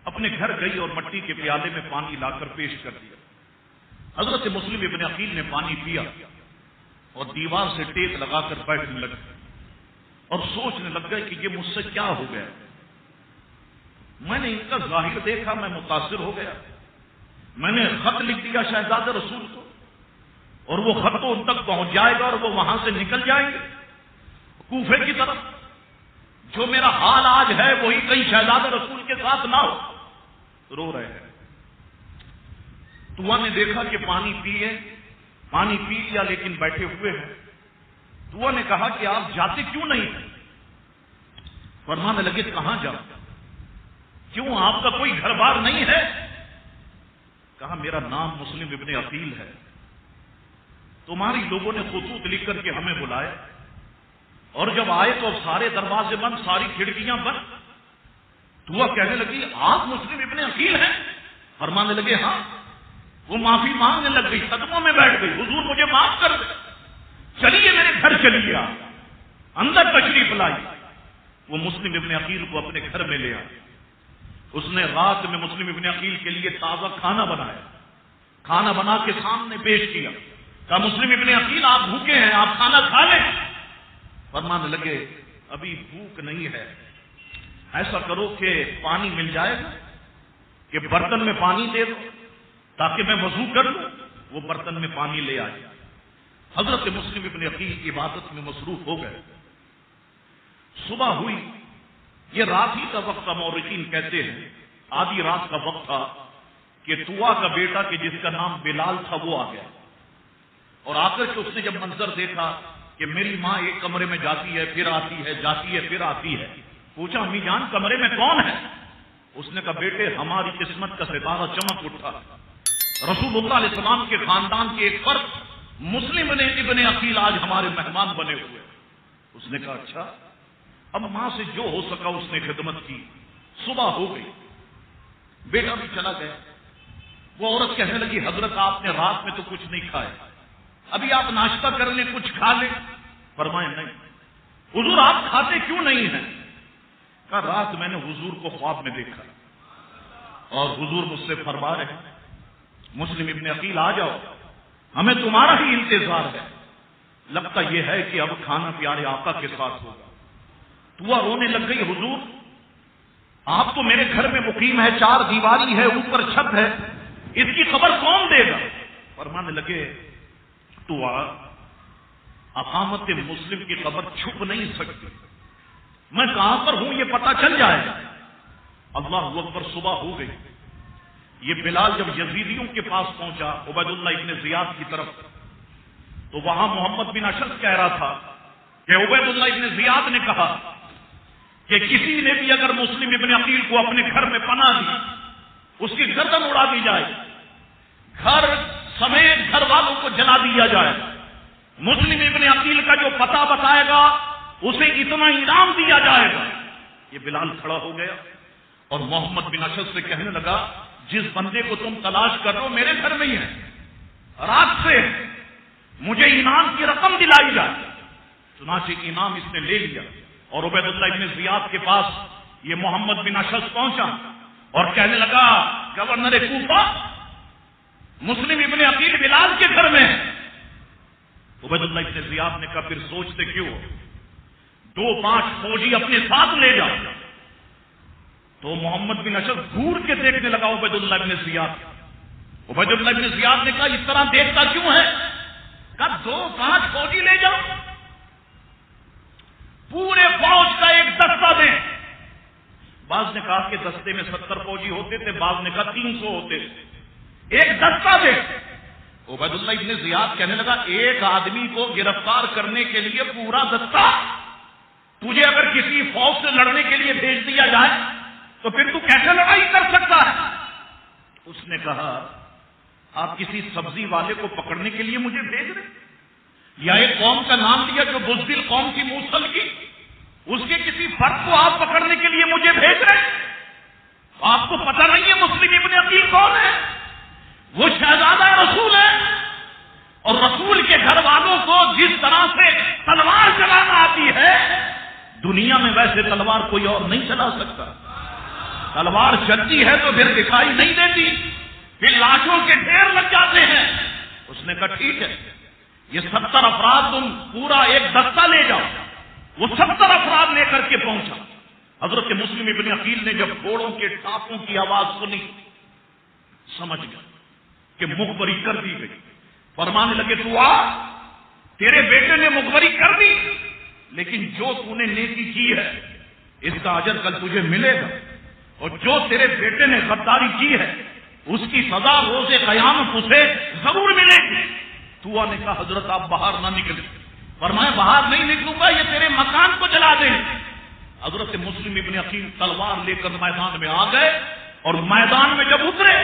اپنے گھر گئی اور مٹی کے پیالے میں پانی لا کر پیش کر دیا۔ حضرت مسلم ابن عقیل نے پانی پیا اور دیوار سے ٹیک لگا کر بیٹھنے لگے اور سوچنے لگ گئے کہ یہ مجھ سے کیا ہو گیا، میں نے ان کا ظاہر دیکھا، میں متاثر ہو گیا، میں نے خط لکھ دیا شہزادہ رسول کو، اور وہ خط تو ان تک پہنچ جائے گا اور وہ وہاں سے نکل جائیں گے کوفے کی طرف۔ جو میرا حال آج ہے وہی کہیں شہزادہ رسول کے ساتھ نہ ہو۔ رو رہے ہیں۔ توعا نے دیکھا کہ پانی پیے، پانی پی لیا لیکن بیٹھے ہوئے ہیں۔ توعا نے کہا کہ آپ جاتے کیوں نہیں تھے؟ فرمانے لگے کہاں جاؤ، کیوں آپ کا کوئی گھر بار نہیں ہے؟ کہا میرا نام مسلم ابن عقیل ہے، تمہاری لوگوں نے خطوط لکھ کر کے ہمیں بلایا، اور جب آئے تو سارے دروازے بند، ساری کھڑکیاں بند۔ توعا کہنے لگی آپ مسلم ابن عقیل ہیں؟ فرمانے لگے ہاں۔ وہ معافی مانگنے لگ گئی، قدموں میں بیٹھ گئی، حضور مجھے معاف کر دے، چلیے میرے گھر چلیے۔ آپ اندر تشریف لائی، وہ مسلم ابن عقیل کو اپنے گھر میں لے آئے۔ اس نے رات میں مسلم ابن عقیل کے لیے تازہ کھانا بنایا، کھانا بنا کے سامنے پیش کیا، کہا مسلم ابن عقیل آپ بھوکے ہیں، آپ کھانا کھا لیں۔ فرمانے لگے ابھی بھوک نہیں ہے، ایسا کرو کہ پانی مل جائے گا کہ برتن میں پانی دے دو تاکہ میں وضو کر لوں۔ وہ برتن میں پانی لے آئے۔ حضرت مسلم ابن عقیل عبادت میں مصروف ہو گئے۔ صبح ہوئی، یہ رات ہی کا وقت تھا، مورخین کہتے ہیں آدھی رات کا وقت تھا کہ طوا کا بیٹا کہ جس کا نام بلال تھا وہ آ گیا، اور آ کر کے اس نے جب منظر دیکھا کہ میری ماں ایک کمرے میں جاتی ہے پھر آتی ہے، جاتی ہے پھر آتی ہے، پوچھا امی جان کمرے میں کون ہے؟ اس نے کہا بیٹے ہماری قسمت کا ستارہ چمک اٹھا، رسول اللہ علیہ السلام کے خاندان کے ایک فرد مسلم ابن عقیل آج ہمارے مہمان بنے ہوئے۔ اس نے کہا اچھا، اب ماں سے جو ہو سکا اس نے خدمت کی۔ صبح ہو گئی، بیٹا بھی چلا گیا۔ وہ عورت کہنے لگی حضرت آپ نے رات میں تو کچھ نہیں کھایا، ابھی آپ ناشتہ کر لیں، کچھ کھا لیں۔ فرمایا نہیں۔ حضور آپ کھاتے کیوں نہیں ہیں؟ کہا رات میں نے حضور کو خواب میں دیکھا اور حضور مجھ سے فرما رہے ہیں مسلم ابن عقیل آ جاؤ، ہمیں تمہارا ہی انتظار ہے، لگتا یہ ہے کہ اب کھانا پیارے آقا کے ساتھ ہوگا۔ طوا رونے لگ گئی، حضور آپ تو میرے گھر میں مقیم ہے، چار دیواری ہے، اوپر چھت ہے، اس کی خبر کون دے گا؟ فرمانے لگے طوا اقامت مسلم کی خبر چھپ نہیں سکتی، میں کہاں پر ہوں یہ پتہ چل جائے گا۔ اللہ اکبر، صبح ہو گئی۔ یہ بلال جب یزیدیوں کے پاس پہنچا عبید اللہ ابن زیاد کی طرف، تو وہاں محمد بن اشد کہہ رہا تھا کہ عبید اللہ ابن زیاد نے کہا کہ کسی نے بھی اگر مسلم ابن عقیل کو اپنے گھر میں پناہ دی اس کی گردن اڑا دی جائے، گھر سمیت گھر والوں کو جلا دیا جائے، مسلم ابن عقیل کا جو پتہ بتائے گا اسے اتنا انعام دیا جائے گا۔ یہ بلال کھڑا ہو گیا اور محمد بن اشد سے کہنے لگا جس بندے کو تم تلاش کر رہے ہو میرے گھر میں ہی ہے، رات سے مجھے انعام کی رقم دلائی جائے۔ چنانچہ انعام اس نے لے لیا اور عبید اللہ ابن زیاد کے پاس یہ محمد بن اشد پہنچا اور کہنے لگا گورنر کوفہ مسلم ابن عقیل بلال کے گھر میں ہے۔ عبید اللہ ابن زیاد نے کہا پھر سوچتے کیوں، 2-5 فوجی اپنے ساتھ لے جاؤ۔ تو محمد بن اشد گور کے دیکھنے لگا عبید اللہ ابن زیاد۔ عبید اللہ ابن زیاد نے کہا اس طرح دیکھتا کیوں ہے؟ کہا 2-5 فوجی لے جاؤ، پورے فوج کا ایک دستہ دیں۔ بعض نے کہا کہ دستے میں 70 فوجی ہوتے تھے، بعض نے کہا 300 ہوتے تھے، ایک دستہ دے۔ عبید اللہ ابن زیاد کہنے لگا ایک آدمی کو گرفتار کرنے کے لیے پورا دستہ؟ تجھے اگر کسی فوج سے لڑنے کے لیے بھیج دیا جائے تو پھر تو کیسے لڑائی کر سکتا ہے؟ اس نے کہا آپ کسی سبزی والے کو پکڑنے کے لیے مجھے بھیج رہے، یا ایک قوم کا نام لیا جو بزدل قوم کی موصل کی، اس کے کسی فرد کو آپ پکڑنے کے لیے مجھے بھیج رہے؟ آپ کو پتہ نہیں ہے مسلم ابن عقیل کون ہے؟ وہ شہزادہ رسول ہے، اور رسول کے گھر والوں کو جس طرح سے تلوار چلانا آتی ہے دنیا میں ویسے تلوار کوئی اور نہیں چلا سکتا۔ تلوار چلتی ہے تو پھر دکھائی نہیں دیتی، پھر لاشوں کے ڈھیر لگ جاتے ہیں۔ اس نے کہا ٹھیک ہے، یہ 70 افراد تم پورا ایک دستہ لے جاؤ۔ وہ 70 افراد لے کر کے پہنچا۔ حضرت مسلم ابن عقیل نے جب گھوڑوں کے ٹاپوں کی آواز سنی سمجھ گیا کہ مخبری کر دی گئی۔ فرمانے لگے تو آ، تیرے بیٹے نے مخبری کر دی، لیکن جو تو نے نیکی کی ہے اس کا اجر کل تجھے ملے گا، اور جو تیرے بیٹے نے غداری کی ہے اس کی سزا روز قیامت اسے ضرور ملے گی۔ تو نے کہا حضرت آپ باہر نہ نکلیں۔ فرمایا باہر نہیں نکلوں گا، یہ تیرے مکان کو جلا دیں۔ حضرت مسلم ابن عقیل تلوار لے کر میدان میں آ گئے، اور میدان میں جب اترے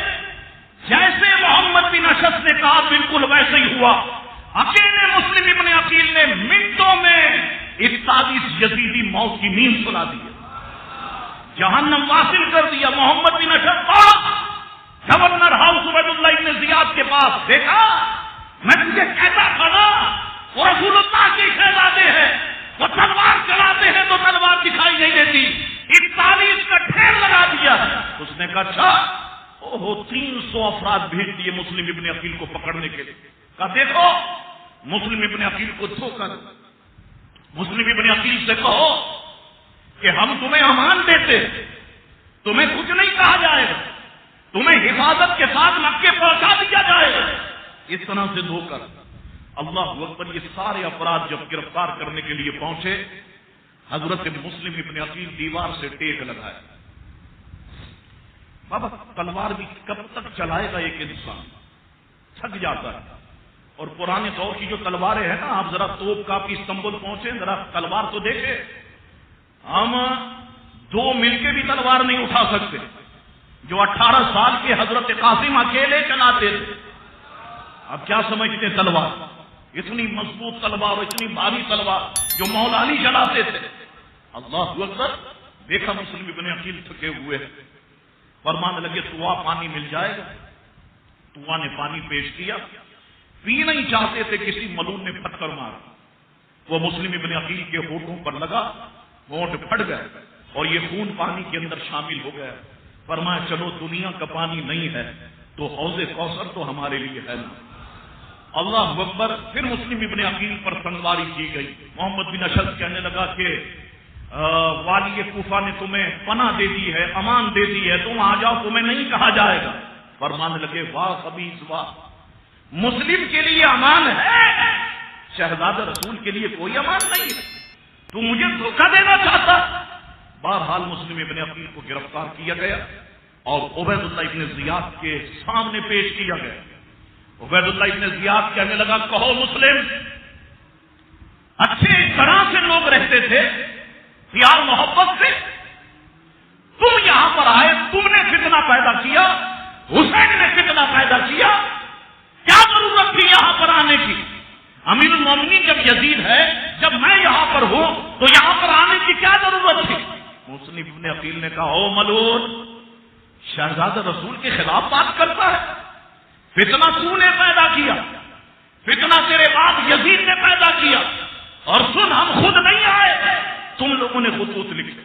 جیسے محمد بن اشد نے کہا بالکل ویسے ہی ہوا۔ اکیلے مسلم ابن عقیل نے منٹوں میں 41 یزیدی موت کی نیند سلا دی، جہنم واصل کر دیا۔ محمد بن اشد گورنر ہاؤس عبید اللہ ابن زیاد کے پاس، دیکھا میں تجھے کہتا تھا نا وہ رسول اللہ کے شہزادے ہیں، وہ تلوار چلاتے ہیں تو تلوار دکھائی نہیں دیتی، 41 کا ڈھیر لگا دیا۔ افراد بھیج دیے مسلم ابن عقیل کو پکڑنے کے لیے. کہا دیکھو مسلم ابن عقیل کو دھوکہ دو. مسلم ابن عقیل سے کہو کہ ہم تمہیں امان دیتے, تمہیں کچھ نہیں کہا جائے گا, تمہیں حفاظت کے ساتھ مکے پہنچا دیا جائے گا. اس طرح سے دھوکہ. اللہ اکبر. یہ سارے افراد جب گرفتار کرنے کے لیے پہنچے, حضرت مسلم ابن عقیل دیوار سے ٹیک لگائے. بابا تلوار بھی کب تک چلائے گا ایک انسان, تھک جاتا ہے. اور پرانے دور کی جو تلواریں ہیں نا, آپ ذرا توپ کافی استنبول پہنچے, ذرا تلوار تو دیکھے. ہم 2 مل کے بھی تلوار نہیں اٹھا سکتے. جو 18 سال کے حضرت قاسم اکیلے چلاتے تھے. اب کیا سمجھتے ہیں تلوار؟ اتنی مضبوط تلوار, اتنی بھاری تلوار جو مولا علی چلاتے تھے. اللہ اکبر. دیکھا مسلم ابن عقیل تھکے ہوئے, فرمانے لگے توا پانی مل جائے گا. توا نے پانی پیش کیا. پی نہیں چاہتے تھے, کسی ملون نے پتھر مارا. وہ مسلم ابن عقیل کے ہونٹوں پر لگا, ہونٹ پھٹ گئے اور یہ خون پانی کے اندر شامل ہو گیا. فرمایا چلو دنیا کا پانی نہیں ہے تو حوض کوثر تو ہمارے لیے ہے نا. اللہ اکبر. پھر مسلم ابن عقیل پر تنگواری کی گئی. محمد بن اشد کہنے لگا کہ والی کوفہ نے تمہیں پناہ دے دی ہے, امان دے دی ہے, تم آ جاؤ, تمہیں نہیں کہا جائے گا. فرمانے لگے واہ خبیث واہ, مسلم کے لیے امان ہے, شہزادہ رسول کے لیے کوئی امان نہیں ہے. تو مجھے دھوکہ دینا چاہتا. بہرحال مسلم ابن عقیل کو گرفتار کیا گیا اور عبید اللہ ابن زیاد کے سامنے پیش کیا گیا. عبید اللہ ابن زیاد کہنے لگا کہو مسلم, اچھے طرح سے لوگ رہتے تھے, پیار محبت سے, تم یہاں پر آئے, تم نے فتنہ پیدا کیا, حسین نے فتنہ پیدا کیا, کیا ضرورت تھی یہاں پر آنے کی؟ امیر المومنین جب یزید ہے, جب میں یہاں پر ہوں تو یہاں پر آنے کی کیا ضرورت تھی؟ مسلم ابن عقیل نے کہا او ملعون, شہزادہ رسول کے خلاف بات کرتا ہے, فتنہ تو نے پیدا کیا, فتنہ تیرے بعد یزید نے پیدا کیا, اور سن ہم خود نہیں آئے, تم لوگوں نے خطوط لکھے.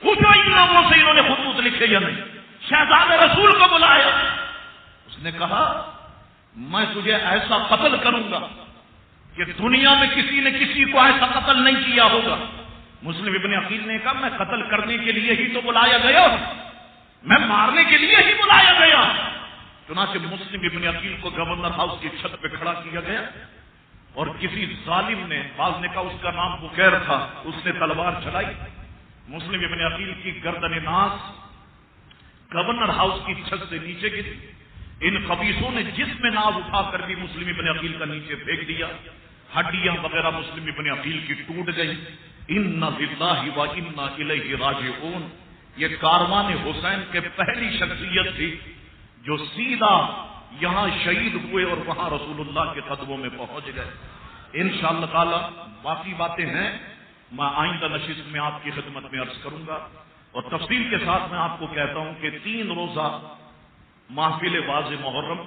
پوچھو ان لوگوں سے انہوں نے خطوط لکھے یا نہیں. شہزادہ رسول کو بلایا. اس نے کہا میں تجھے ایسا قتل کروں گا کہ دنیا میں کسی نے کسی کو ایسا قتل نہیں کیا ہوگا. مسلم ابن عقیل نے کہا میں قتل کرنے کے لیے ہی تو بلایا گیا, میں مارنے کے لیے ہی بلایا گیا. چنانچہ مسلم ابن عقیل کو گورنر ہاؤس کی چھت پہ کھڑا کیا گیا اور کسی ظالم نے, بعض نے کہا اس کا نام بکیر تھا, اس نے تلوار چلائی. مسلم ابن عقیل کی گردن ناز گورنر ہاؤس کی چھت سے نیچے گری. ان خبیثوں نے جس میں ناز اٹھا کر بھی مسلم ابن عقیل کا نیچے پھینک دیا. ہڈیاں وغیرہ مسلم ابن عقیل کی ٹوٹ گئی. انا للہ و انا الیہ راجعون. یہ کاروان حسین کے پہلی شخصیت تھی جو سیدھا یہاں شہید ہوئے اور وہاں رسول اللہ کے قدموں میں پہنچ گئے. انشاءاللہ تعالی باقی باتیں ہیں میں آئندہ نشست میں آپ کی خدمت میں عرض کروں گا. اور تفصیل کے ساتھ میں آپ کو کہتا ہوں کہ 3 روزہ محفل واضح محرم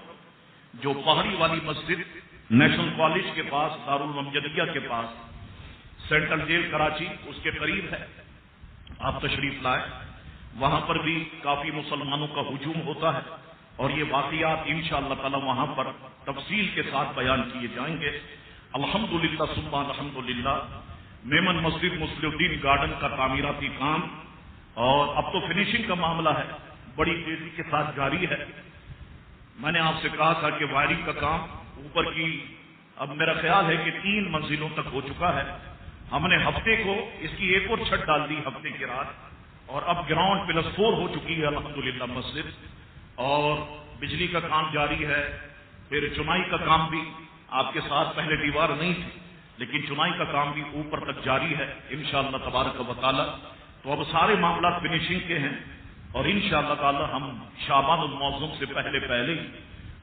جو پہاڑی والی مسجد نیشنل کالج کے پاس, دارالمجدیہ کے پاس, سینٹرل جیل کراچی اس کے قریب ہے, آپ تشریف لائیں. وہاں پر بھی کافی مسلمانوں کا ہجوم ہوتا ہے اور یہ واقعات انشاءاللہ تعالی وہاں پر تفصیل کے ساتھ بیان کیے جائیں گے. الحمدللہ ثم الحمدللہ. میمن مسجد مصلح الدین گارڈن کا تعمیراتی کام اور اب تو فنیشنگ کا معاملہ ہے, بڑی تیزی کے ساتھ جاری ہے. میں نے آپ سے کہا تھا کہ وائرنگ کا کام اوپر کی اب میرا خیال ہے کہ 3 منزلوں تک ہو چکا ہے. ہم نے ہفتے کو اس کی ایک اور چھت ڈال دی ہفتے کی رات, اور اب گراؤنڈ +4 ہو چکی ہے الحمدللہ مسجد, اور بجلی کا کام جاری ہے. پھر چنائی کا کام بھی آپ کے ساتھ, پہلے دیوار نہیں تھی لیکن چنائی کا کام بھی اوپر تک جاری ہے انشاءاللہ تبارک و تعالی. تو اب سارے معاملات فنیشنگ کے ہیں اور انشاءاللہ تعالی ہم شعبان المعظم سے پہلے ہی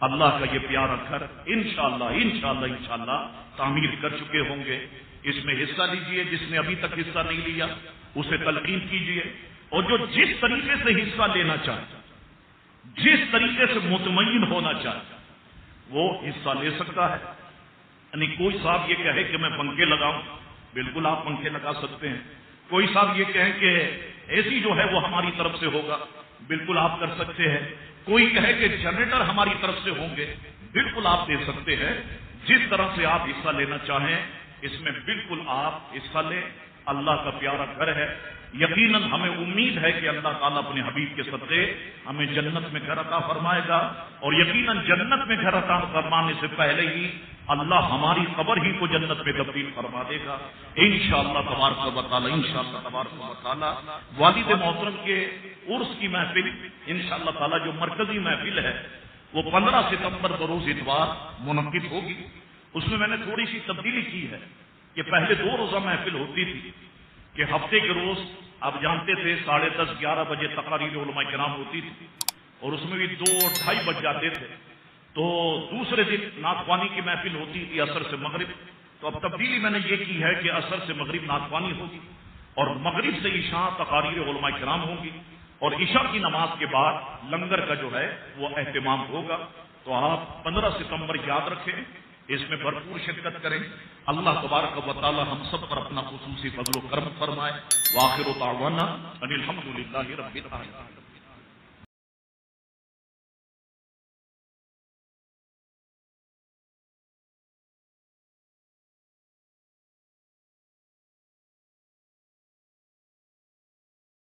اللہ کا یہ پیارا گھر انشاءاللہ تعمیر کر چکے ہوں گے. اس میں حصہ لیجئے, جس نے ابھی تک حصہ نہیں لیا اسے تلقین کیجئے, اور جو جس طریقے سے حصہ لینا چاہتا, جس طریقے سے مطمئن ہونا چاہتا وہ حصہ لے سکتا ہے. یعنی کوئی صاحب یہ کہے کہ میں پنکھے لگاؤں, بالکل آپ پنکھے لگا سکتے ہیں. کوئی صاحب یہ کہیں کہ اے سی جو ہے وہ ہماری طرف سے ہوگا, بالکل آپ کر سکتے ہیں. کوئی کہے کہ جنریٹر ہماری طرف سے ہوں گے، بالکل آپ دے سکتے ہیں. جس طرح سے آپ حصہ لینا چاہیں اس میں بالکل آپ حصہ لیں. اللہ کا پیارا گھر ہے. یقیناً ہمیں امید ہے کہ اللہ تعالیٰ اپنے حبیب کے صدقے ہمیں جنت میں گھر عطا فرمائے گا، اور یقیناً جنت میں گھر عطا فرمانے سے پہلے ہی اللہ ہماری قبر ہی کو جنت میں تبدیل فرما دے گا انشاءاللہ تبارک و تعالی. انشاءاللہ تبارک و تعالی والد محترم کے عرس کی محفل انشاءاللہ تعالی جو مرکزی محفل ہے وہ 15 ستمبر بروز اتوار منعقد ہوگی. اس میں نے تھوڑی سی تبدیلی کی ہے کہ پہلے 2 روزہ محفل ہوتی تھی کہ ہفتے کے روز آپ جانتے تھے 10:30 11 بجے تقاریر علماء کرام ہوتی تھی، اور اس میں بھی 2 ڈھائی بج جاتے تھے. تو دوسرے دن نعت خوانی کی محفل ہوتی تھی عصر سے مغرب. تو اب تبدیلی میں نے یہ کی ہے کہ عصر سے مغرب نعت خوانی ہوگی، اور مغرب سے عشاء تقاریر علماء کرام ہوں گی، اور عشاء کی نماز کے بعد لنگر کا جو ہے وہ اہتمام ہوگا. تو آپ 15 ستمبر یاد رکھیں، اس میں بھرپور شرکت کریں. اللہ تبارک و تعالی ہم سب پر اپنا خصوصی فضل و کرم فرمائے. وآخر دعوانا ان الحمد للہ رب العالمین.